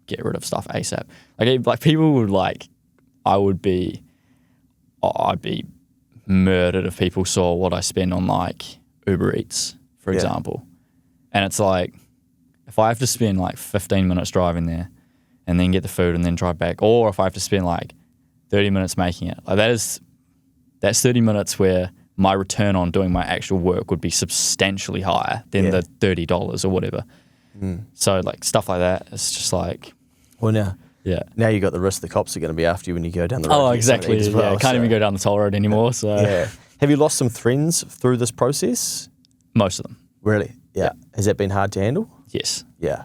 get rid of stuff ASAP. Like people would I'd be murdered if people saw what I spend on like Uber Eats, for example. And it's like, if I have to spend like 15 minutes driving there and then get the food and then drive back, or if I have to spend like 30 minutes making it, like that's 30 minutes where my return on doing my actual work would be substantially higher than the $30 or whatever. So like stuff like that, it's just like... Well, now you got the risk the cops are going to be after you when you go down the road. Oh, exactly. Can't even go down the toll road anymore. So Have you lost some friends through this process? Most of them. Really? Yeah. Has that been hard to handle? Yes. Yeah.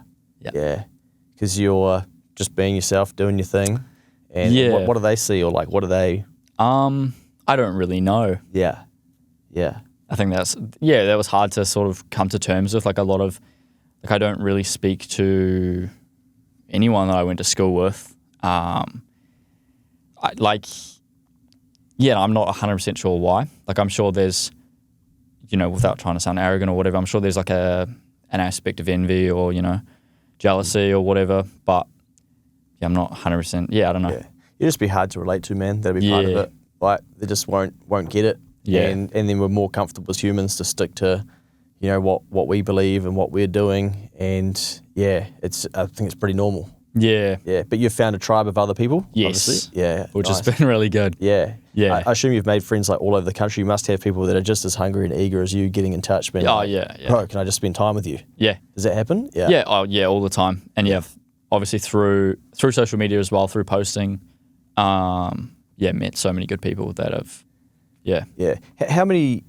Because you're just being yourself, doing your thing. And what do they see, or like what do they... I don't really know. Yeah. I think that was hard to sort of come to terms with. Like a lot of, like I don't really speak to anyone that I went to school with. I'm not 100% sure why. Like I'm sure there's, without trying to sound arrogant or whatever, I'm sure there's like an aspect of envy or, jealousy or whatever. But I'm not 100%. Yeah, I don't know. Yeah. You'd just be hard to relate to, man. That'd be part of it. Like they just won't get it. Yeah. And then we're more comfortable as humans to stick to, what we believe and what we're doing. And I think it's pretty normal. Yeah. Yeah. But you've found a tribe of other people? Yes. Obviously. Yeah. Which has been really good. Yeah. Yeah. I assume you've made friends like all over the country. You must have people that are just as hungry and eager as you getting in touch. Being bro, can I just spend time with you? Yeah. Does that happen? Yeah. Yeah. Oh, yeah, all the time. And obviously through social media as well, through posting, met so many good people that have, yeah. Yeah. How many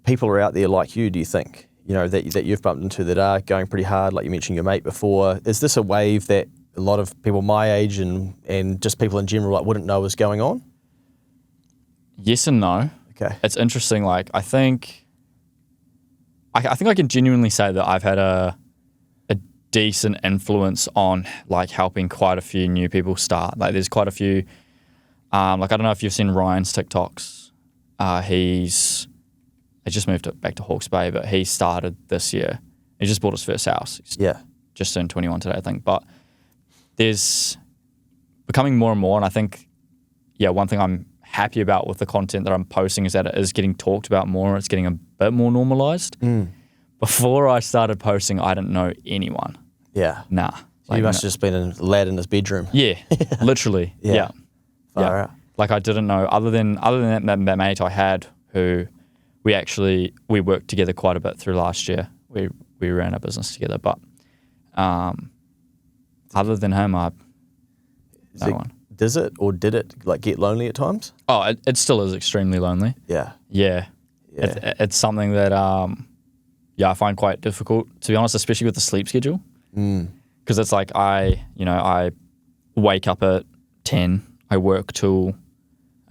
people are out there like you, do you think? You know, that you've bumped into that are going pretty hard, like you mentioned your mate before. Is this a wave that a lot of people my age and just people in general like wouldn't know was going on? Yes and no. Okay. It's interesting. Like, I think I can genuinely say that I've had a decent influence on like helping quite a few new people start. Like, there's quite a few, like, I don't know if you've seen Ryan's TikToks. He just moved back to Hawke's Bay, but he started this year. He just bought his first house. He's just turned 21 today, I think. But there's becoming more and more, and I think, one thing I'm happy about with the content that I'm posting is that it is getting talked about more. It's getting a bit more normalized. Before I started posting, I didn't know anyone. Yeah. Nah. So you must have just been a lad in his bedroom. Yeah, literally. Yeah. Far out. Like, I didn't know, other than that mate I had who we worked together quite a bit through last year. We ran a business together, but other than him, no one. Does it or did it like get lonely at times? Oh, it still is extremely lonely. Yeah. Yeah. It's something that I find quite difficult, to be honest, especially with the sleep schedule. Because it's like I wake up at 10, I work till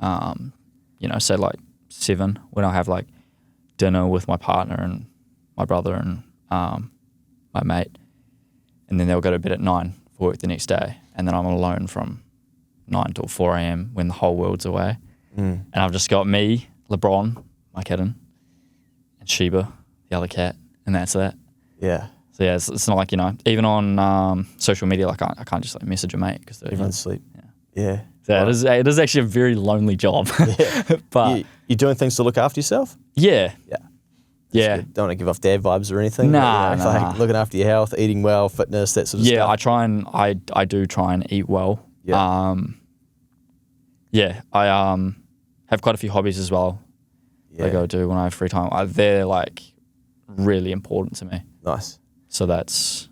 say like 7, when I have like dinner with my partner and my brother and my mate, and then they'll go to bed at 9 for work the next day, and then I'm alone from 9 till 4 a.m. when the whole world's away. And I've just got me, LeBron, my kitten, and Sheba, the other cat, and that's that. Yeah. So yeah, it's not like, even on social media, like I can't just like message a mate because everyone's asleep. Yeah. So it is actually a very lonely job. But you're doing things to look after yourself? Yeah. Yeah. Don't want to give off dad vibes or anything. Nah. Like looking after your health, eating well, fitness, that sort of stuff. Yeah, I do try and eat well. Yeah. I have quite a few hobbies as well. Yeah. I go do when I have free time. They're like really important to me. Nice. So that's...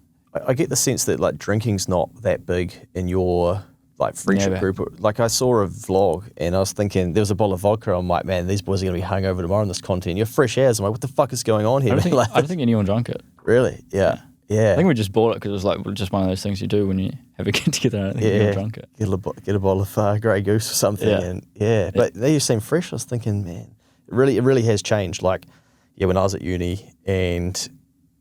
I get the sense that like drinking's not that big in your like friendship group. Like I saw a vlog and I was thinking there was a bottle of vodka. I'm like, man, these boys are going to be hungover tomorrow in this content. You're fresh as. I'm like, what the fuck is going on here? I don't think anyone drank it. Really? Yeah. I think we just bought it because it was like just one of those things you do when you have a get together. I don't think anyone drank it. Get a bottle of Grey Goose or something. But they just seem fresh. I was thinking, man, it really has changed. Like, when I was at uni and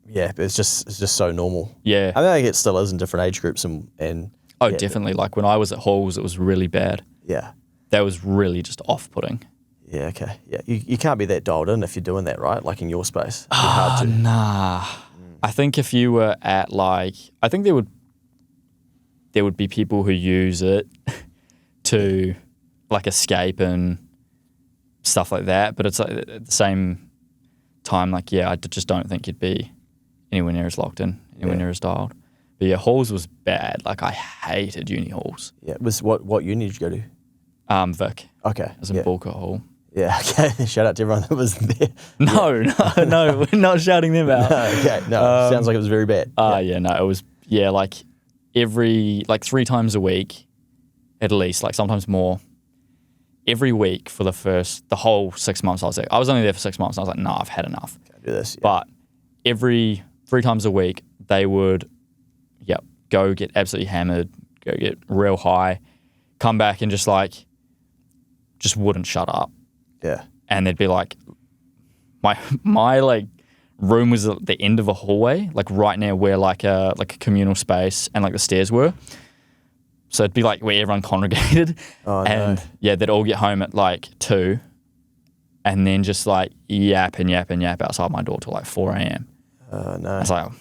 it's just so normal. Yeah. I think it still is in different age groups and definitely. Like when I was at Halls, it was really bad. Yeah. That was really just off-putting. Yeah, okay. Yeah, you can't be that dialed in if you're doing that, right? Like in your space. Nah. I think if you were at I think there would be people who use it to like escape and stuff like that. But it's like at the same time, like, I just don't think you'd be anywhere near as locked in, anywhere near as dialed. But Halls was bad. Like, I hated uni halls. Yeah, it was what uni did you go to? Vic. Okay. It was in Bulka Hall. Yeah, okay. Shout out to everyone that was there. No, we're not shouting them out. Sounds like it was very bad. It was, like every, 3 times a week, at least, like sometimes more, every week for the whole 6 months I was there. I was only there for 6 months and I was like, nah, I've had enough. Can't do this. Yeah. But every 3 times a week, they would, go get absolutely hammered, go get real high, come back and just wouldn't shut up. Yeah. And they'd be like, my like room was at the end of a hallway, like right near where like a communal space and like the stairs were. So it'd be like where everyone congregated. Oh, and no. they'd all get home at like 2 and then just like yap outside my door till like 4 a.m. Oh, no. I was like,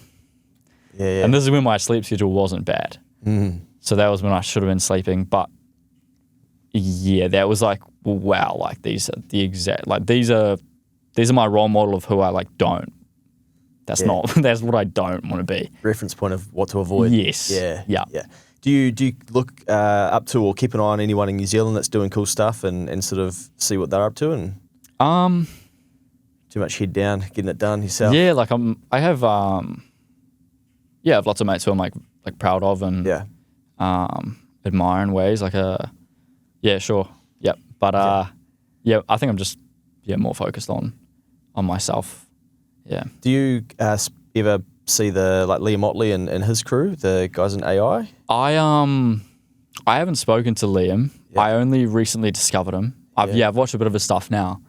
yeah. And this is when my sleep schedule wasn't bad. So that was when I should have been sleeping. But that was like, wow, like these are the exact, like these are my role model of who I like don't. That's that's what I don't want to be. Reference point of what to avoid. Yes. Yeah. Do you look up to or keep an eye on anyone in New Zealand that's doing cool stuff and sort of see what they're up to and too much head down, getting it done yourself? Yeah, like I have lots of mates who I'm like proud of and admire in ways. Like sure. Yep. But yeah, I think I'm just more focused on myself. Yeah. Do you ever see the Liam Motley and his crew, the guys in AI? I haven't spoken to Liam. Yeah. I only recently discovered him. I've watched a bit of his stuff now.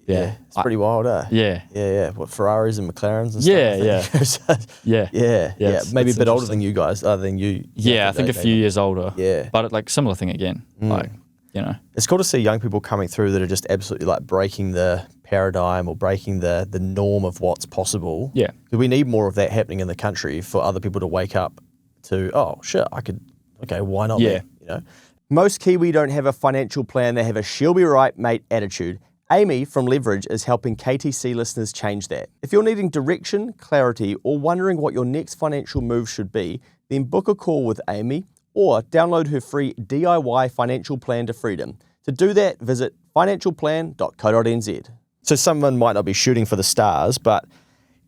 Yeah. It's pretty wild, eh? Yeah. Yeah. What, Ferraris and McLarens and stuff? Yeah. Yeah. Maybe a it's bit older interesting. than you guys, other than you. Yeah, I think a few years older. Yeah. But like similar thing again. Like, you know. It's cool to see young people coming through that are just absolutely like breaking the paradigm or breaking the norm of what's possible. Yeah. Because we need more of that happening in the country for other people to wake up to, oh shit, why not Yeah. me? You know? Most Kiwi don't have a financial plan, they have a she'll be right mate attitude. Amy from Leverage is helping KTC listeners change that. If you're needing direction, clarity, or wondering what your next financial move should be, then book a call with Amy or download her free DIY financial plan to freedom. To do that, visit financialplan.co.nz. So someone might not be shooting for the stars, but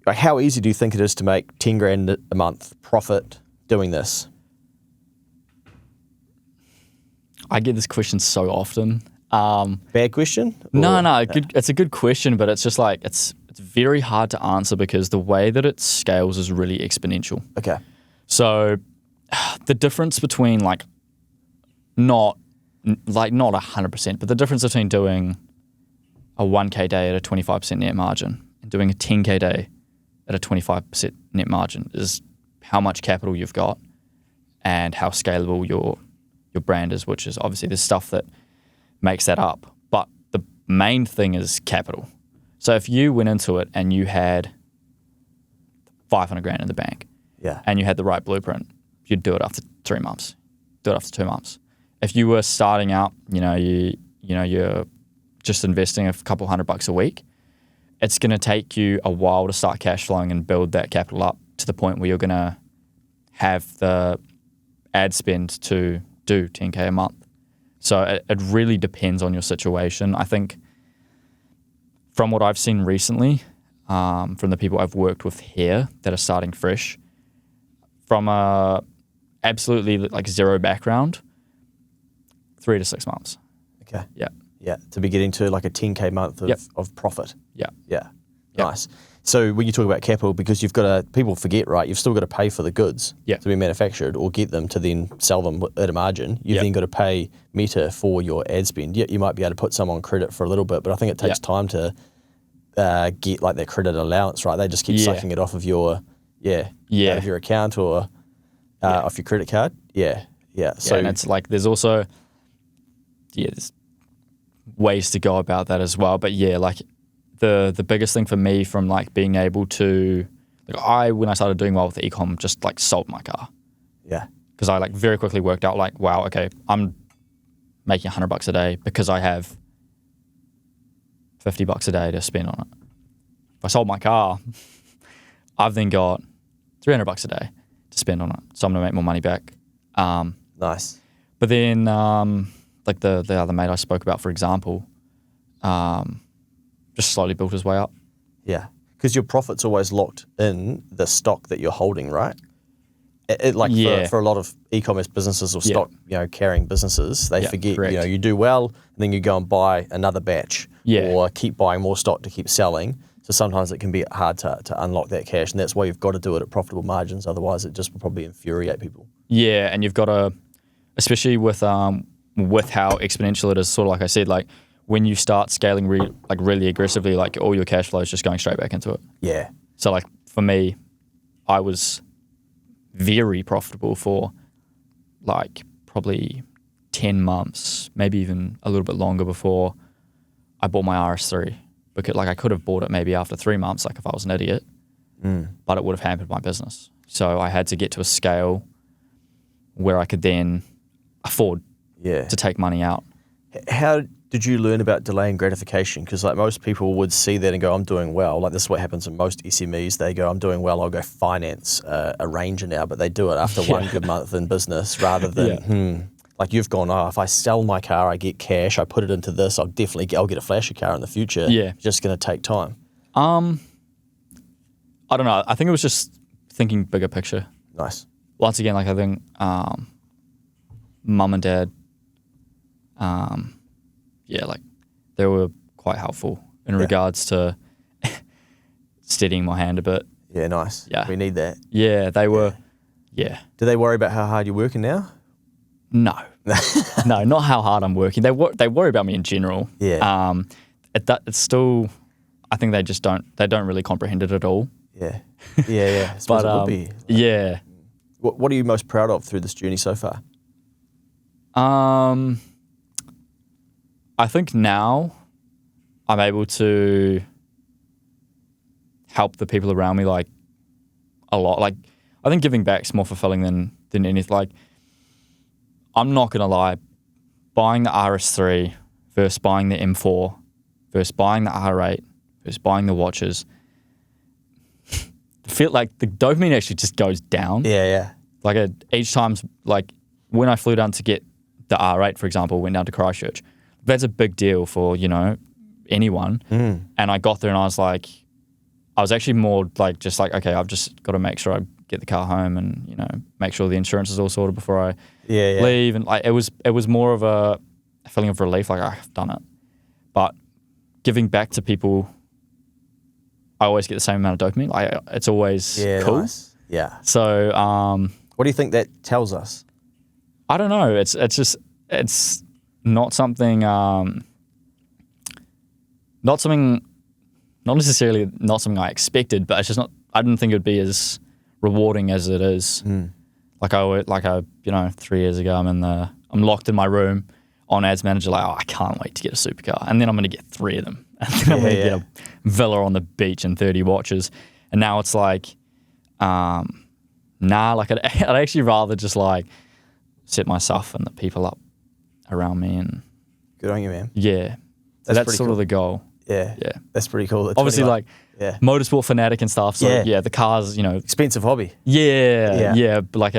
how easy do you think it is to make 10 grand a month profit doing this? I get this question so often. Bad question? No, it's a good question, but it's just like it's very hard to answer because the way that it scales is really exponential. Okay. So the difference between not 100%, but the difference between doing a 1K day at a 25% net margin and doing a 10K day at a 25% net margin is how much capital you've got and how scalable your brand is, which is obviously the stuff that makes that up. But the main thing is capital. So if you went into it and you had 500 grand in the bank, yeah, and you had the right blueprint, you'd do it after 3 months, do it after 2 months. If you were starting out, you're just investing a couple $100 a week, it's going to take you a while to start cash flowing and build that capital up to the point where you're going to have the ad spend to do 10K a month. So it really depends on your situation. I think from what I've seen recently, from the people I've worked with here that are starting fresh, from a absolutely zero background, 3 to 6 months. Okay. Yeah. Yeah. To be getting to a 10K month of profit. Yeah. Yeah. Yep. Nice. So when you talk about capital, because people forget, right, you've still got to pay for the goods to be manufactured or get them to then sell them at a margin. You've then got to pay Meta for your ad spend. Yeah, you might be able to put some on credit for a little bit, but I think it takes time to get that credit allowance, right? They just keep sucking it off of your, out of your account or off your credit card. Yeah. So and it's there's also, there's ways to go about that as well. But the biggest thing for me from being able to, when I started doing well with the e-com, just sold my car. Yeah. Because I very quickly worked out wow, okay, I'm making $100 a day because I have $50 a day to spend on it. If I sold my car, I've then got $300 a day to spend on it. So I'm going to make more money back. Nice. But then the other mate I spoke about, for example, just slowly built his way up. Yeah. Because your profit's always locked in the stock that you're holding, right? For a lot of e-commerce businesses or stock, carrying businesses, they forget, correct. You do well, and then you go and buy another batch or keep buying more stock to keep selling. So sometimes it can be hard to unlock that cash, and that's why you've got to do it at profitable margins. Otherwise, it just will probably infuriate people. Yeah, and you've got to, especially with how exponential it is, sort of like I said, when you start scaling really aggressively, all your cash flow is just going straight back into it. Yeah. So for me, I was very profitable for probably 10 months, maybe even a little bit longer before I bought my RS3. Because I could have bought it maybe after 3 months, if I was an idiot, but it would have hampered my business. So I had to get to a scale where I could then afford to take money out. How did you learn about delaying gratification? Because most people would see that and go, I'm doing well. This is what happens in most SMEs. They go, I'm doing well, I'll go finance a Ranger now. But they do it after one good month in business rather than, you've gone, if I sell my car, I get cash, I put it into this, I'll get a flashy car in the future. Yeah. It's just going to take time. I don't know. I think it was just thinking bigger picture. Nice. Once again, I think mum and dad yeah, like they were quite helpful in regards to steadying my hand a bit. Yeah, nice. Yeah. We need that. Yeah, they were. Yeah. Do they worry about how hard you're working now? No. No, not how hard I'm working. They worry about me in general. Yeah. It's still, I think they don't really comprehend it at all. Yeah. Yeah. I suppose it would be. Yeah. What are you most proud of through this journey so far? I think now I'm able to help the people around me like a lot. Like I think giving back's more fulfilling than anything. Like I'm not gonna lie, buying the RS3 versus buying the M4 versus buying the R8 versus buying the watches, feel like the dopamine actually just goes down. Yeah. Like each time's like when I flew down to get the R8, for example, went down to Christchurch. That's a big deal for, anyone. And I got there and I was actually more like, just like, okay, I've just got to make sure I get the car home and, make sure the insurance is all sorted before I leave. And like, it was more of a feeling of relief, like I've done it. But giving back to people, I always get the same amount of dopamine. Like it's always cool. Nice. Yeah. So, what do you think that tells us? I don't know. It's not something, not necessarily not something I expected, but it's just not. I didn't think it would be as rewarding as it is. Like I 3 years ago, I'm locked in my room on Ads Manager, like, I can't wait to get a supercar, and then I'm going to get 3 of them, and then I'm going to get a villa on the beach and 30 watches, and now it's like, like I'd actually rather just like set myself and the people up around me, and good on you, man. Yeah, that's sort of the goal. Yeah, that's pretty cool. Obviously, like motorsport fanatic and stuff. So the cars, expensive hobby. Yeah. Like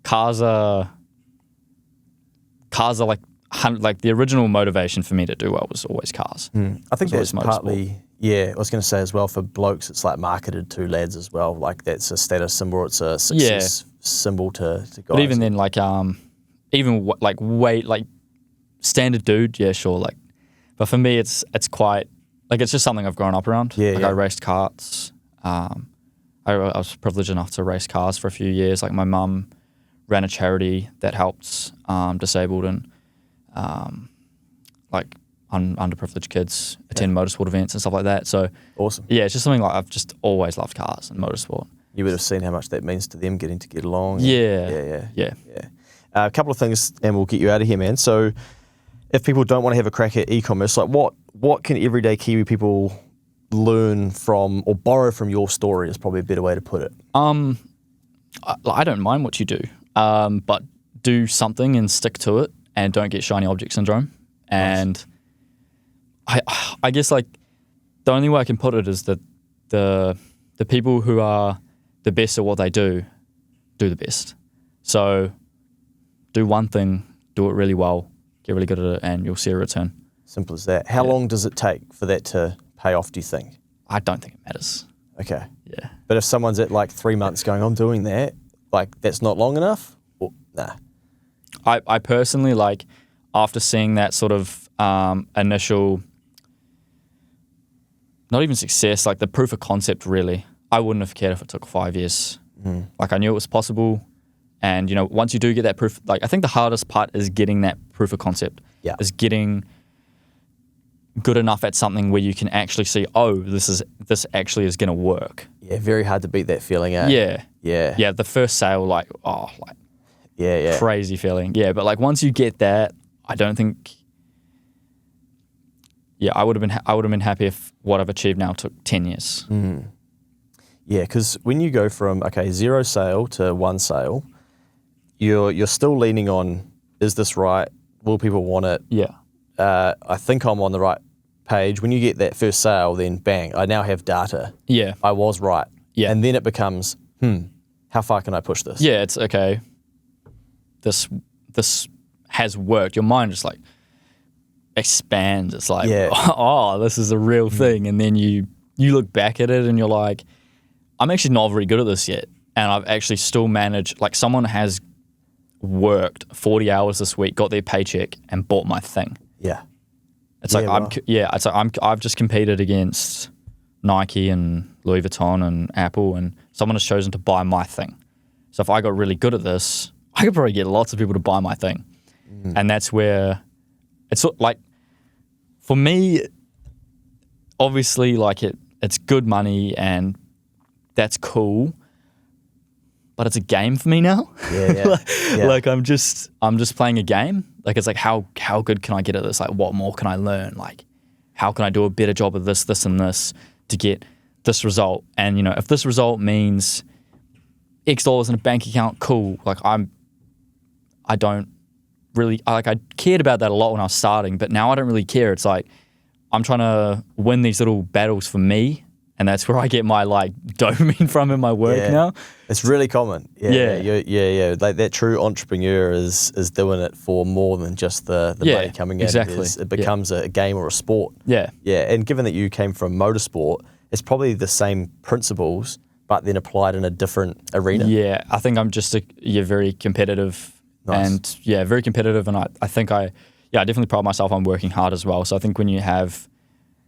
cars are like the original motivation for me to do well was always cars. I think that's partly. Yeah, I was going to say as well, for blokes, it's like marketed to lads as well. Like that's a status symbol. It's a success symbol to guys. But even then, like weight, like standard dude, yeah, sure. Like, but for me, it's quite like it's just something I've grown up around. I raced karts. I was privileged enough to race cars for a few years. Like my mum ran a charity that helps disabled and like underprivileged kids attend motorsport events and stuff like that. So awesome. Yeah, it's just something like I've just always loved cars and motorsport. You would have seen how much that means to them getting to get along. Yeah. A couple of things, and we'll get you out of here, man. So, if people don't want to have a crack at e-commerce, like what can everyday Kiwi people learn from or borrow from your story? Is probably a better way to put it. I don't mind what you do, but do something and stick to it, and don't get shiny object syndrome. And I guess like the only way I can put it is that the people who are the best at what they do the best. So do one thing, do it really well, get really good at it, and you'll see a return. Simple as that. How long does it take for that to pay off, do you think? I don't think it matters. Okay. Yeah. But if someone's at like 3 months going, I'm doing that, like that's not long enough? Or, nah. I personally, like, after seeing that sort of initial, not even success, like the proof of concept, really, I wouldn't have cared if it took 5 years. Like I knew it was possible. And, once you do get that proof, like I think the hardest part is getting that proof of concept. Yeah. Is getting good enough at something where you can actually see, this actually is going to work. Yeah, very hard to beat that feeling out. Yeah. Yeah. The first sale, crazy feeling. Yeah, but like once you get that, I don't think. Yeah, I would have been happy if what I've achieved now took 10 years. Yeah, because when you go from 0 sale to 1 sale, you're still leaning on, is this right? Will people want it? Yeah. I think I'm on the right page. When you get that first sale, then bang, I now have data. Yeah. I was right. Yeah. And then it becomes, how far can I push this? Yeah, it's okay. This has worked. Your mind just like expands. It's like, this is a real thing. And then you look back at it and you're like, I'm actually not very good at this yet. And I've actually still managed, like someone has worked 40 hours this week, got their paycheck and bought my thing. Yeah. It's like I've just competed against Nike and Louis Vuitton and Apple, and someone has chosen to buy my thing. So if I got really good at this, I could probably get lots of people to buy my thing. And that's where it's like, for me, obviously, like it's good money and that's cool, but it's a game for me now. Like I'm just playing a game. Like it's like how good can I get at this? Like what more can I learn? Like how can I do a better job of this, and this to get this result? And you know, if this result means X dollars in a bank account, cool. Like I cared about that a lot when I was starting, but now I don't really care. It's like I'm trying to win these little battles for me, and that's where I get my like dopamine from in my work now. It's really common. Yeah. Like that true entrepreneur is doing it for more than just the money coming in. Exactly. It becomes a game or a sport. Yeah. And given that you came from motorsport, it's probably the same principles, but then applied in a different arena. Yeah, I think I'm just very competitive. Nice. And very competitive, and I think I definitely pride myself on working hard as well. So I think when you have,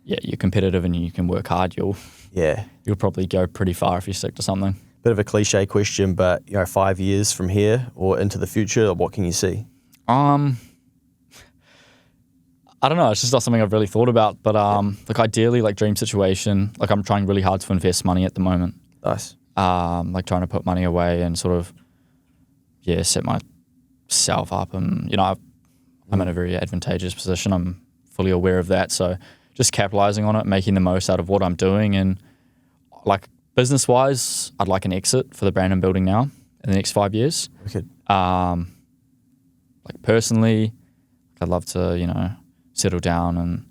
you're competitive and you can work hard, you'll probably go pretty far if you stick to something. Bit of a cliche question, but 5 years from here or into the future, what can you see? I don't know. It's just not something I've really thought about. But like ideally, like dream situation, like I'm trying really hard to invest money at the moment. Nice. Like trying to put money away and sort of set myself up, and I'm in a very advantageous position. I'm fully aware of that. So just capitalizing on it, making the most out of what I'm doing, and like business wise, I'd like an exit for the brand I'm building now in the next 5 years. Wicked. Like personally, I'd love to settle down and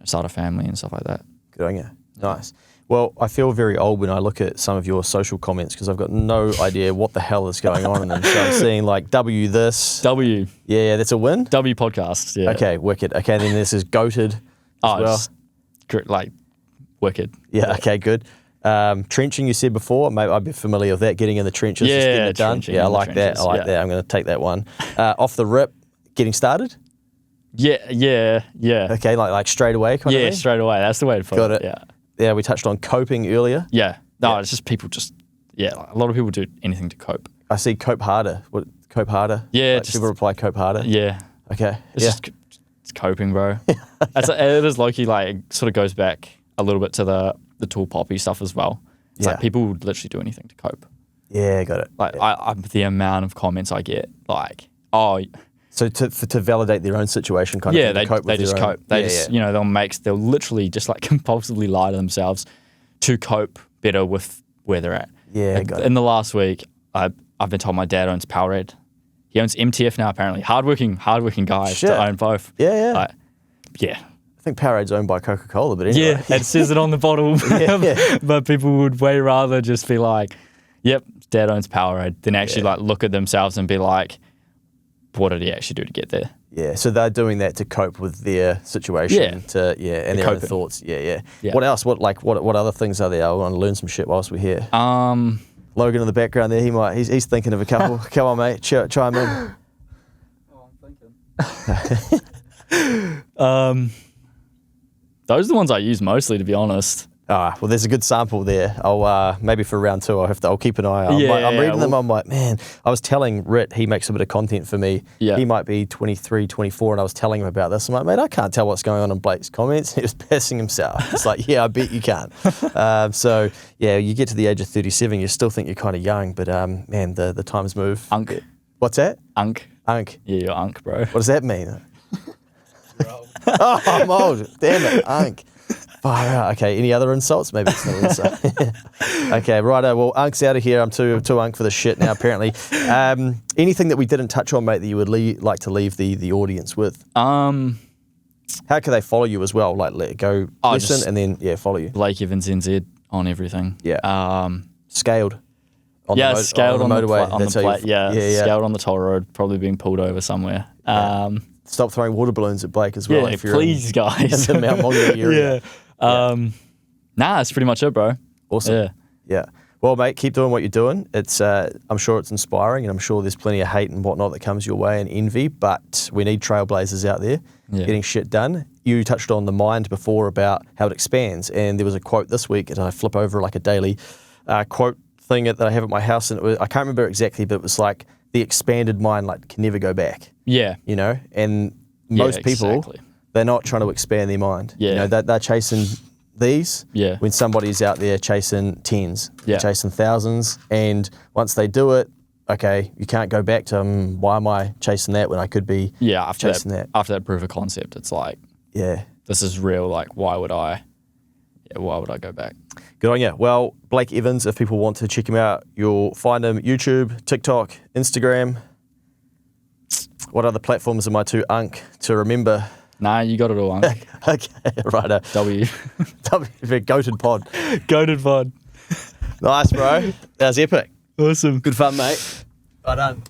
start a family and stuff like that. Good on you. Nice. Well, I feel very old when I look at some of your social comments because I've got no idea what the hell is going on in them. So I'm seeing like W this. W. Yeah, that's a win. W podcast. Yeah. Okay, wicked. Okay, then this is goated as well. Like wicked. Yeah, okay, good. Trenching, you said before. Maybe I'd be familiar with that, getting in the trenches, just getting it done. Yeah, I like that. I like that. I'm going to take that one. Off the rip, getting started? Yeah. Okay, like straight away kind of thing? Yeah, straight away. That's the way to put it. Got it. Yeah, we touched on coping earlier. Yeah. No, it's just people a lot of people do anything to cope. I see cope harder. What, cope harder? Yeah. Like people reply cope harder? Yeah. Okay. It's coping, bro. It is low-key, like, sort of goes back a little bit to the tall poppy stuff as well. It's like people would literally do anything to cope. Yeah, got it. Like, the amount of comments I get, like, oh... So to validate their own situation, kind of. Yeah, they just cope. They'll literally just like compulsively lie to themselves to cope better with where they're at. Yeah, like, got it. In the last week, I've been told my dad owns Powerade. He owns MTF now. Apparently, hardworking guy to own both. Yeah. I think Powerade's owned by Coca-Cola, but anyway. Yeah, it says it on the bottle. But people would way rather just be like, "Yep, dad owns Powerade," than actually like look at themselves and be like, what did he actually do to get there? Yeah, so they're doing that to cope with their situation. And their own thoughts. Yeah. What else? What other things are there? I want to learn some shit whilst we're here. Logan in the background there, he's thinking of a couple. Come on, mate, chime in. I'm thinking. Those are the ones I use mostly, to be honest. Well, there's a good sample there. I'll maybe for round two, I'll keep an eye out. I'm reading them. I'm like, man, I was telling Rit, he makes a bit of content for me. Yeah. He might be 23, 24, and I was telling him about this. I'm like, mate, I can't tell what's going on in Blake's comments. He was pissing himself. It's like, yeah, I bet you can. So yeah, you get to the age of 37, you still think you're kind of young, but man, the times move. Unk. What's that? Unk. Yeah, you're unk, bro. What does that mean? Oh, I'm old. Damn it, unk. Far out. Okay, any other insults? Maybe it's not an insult. Okay, righto. Well, Unk's out of here. I'm too Unk for the shit now, apparently. Anything that we didn't touch on, mate, that you would like to leave the audience with? How can they follow you as well? Like, listen and then, follow you. Blake Evans NZ on everything. Yeah. Scaled. Scaled on the motorway. Scaled on the toll road, probably being pulled over somewhere. Stop throwing water balloons at Blake as well. Yeah, please, guys. In the Mount Mongo area. Nah, that's pretty much it, bro. Awesome. Yeah. Well, mate, keep doing what you're doing. It's I'm sure it's inspiring, and I'm sure there's plenty of hate and whatnot that comes your way and envy, but we need trailblazers out there getting shit done. You touched on the mind before about how it expands, and there was a quote this week, and I flip over like a daily quote thing that I have at my house, and I can't remember exactly, but it was like the expanded mind like can never go back. Yeah. You know, and most people, they're not trying to expand their mind. Yeah. You know, they're chasing these when somebody's out there chasing tens, chasing thousands, and once they do it, okay, you can't go back to why am I chasing that when I could be chasing that. After that proof of concept, it's like, this is real, like why would I go back? Good on you. Well, Blake Evans, if people want to check him out, you'll find him YouTube, TikTok, Instagram. What other platforms am I too to remember? Nah, you got it all. Okay, right. W. Goated pod. Goated pod. Nice, bro. That was epic. Awesome. Good fun, mate. Well done.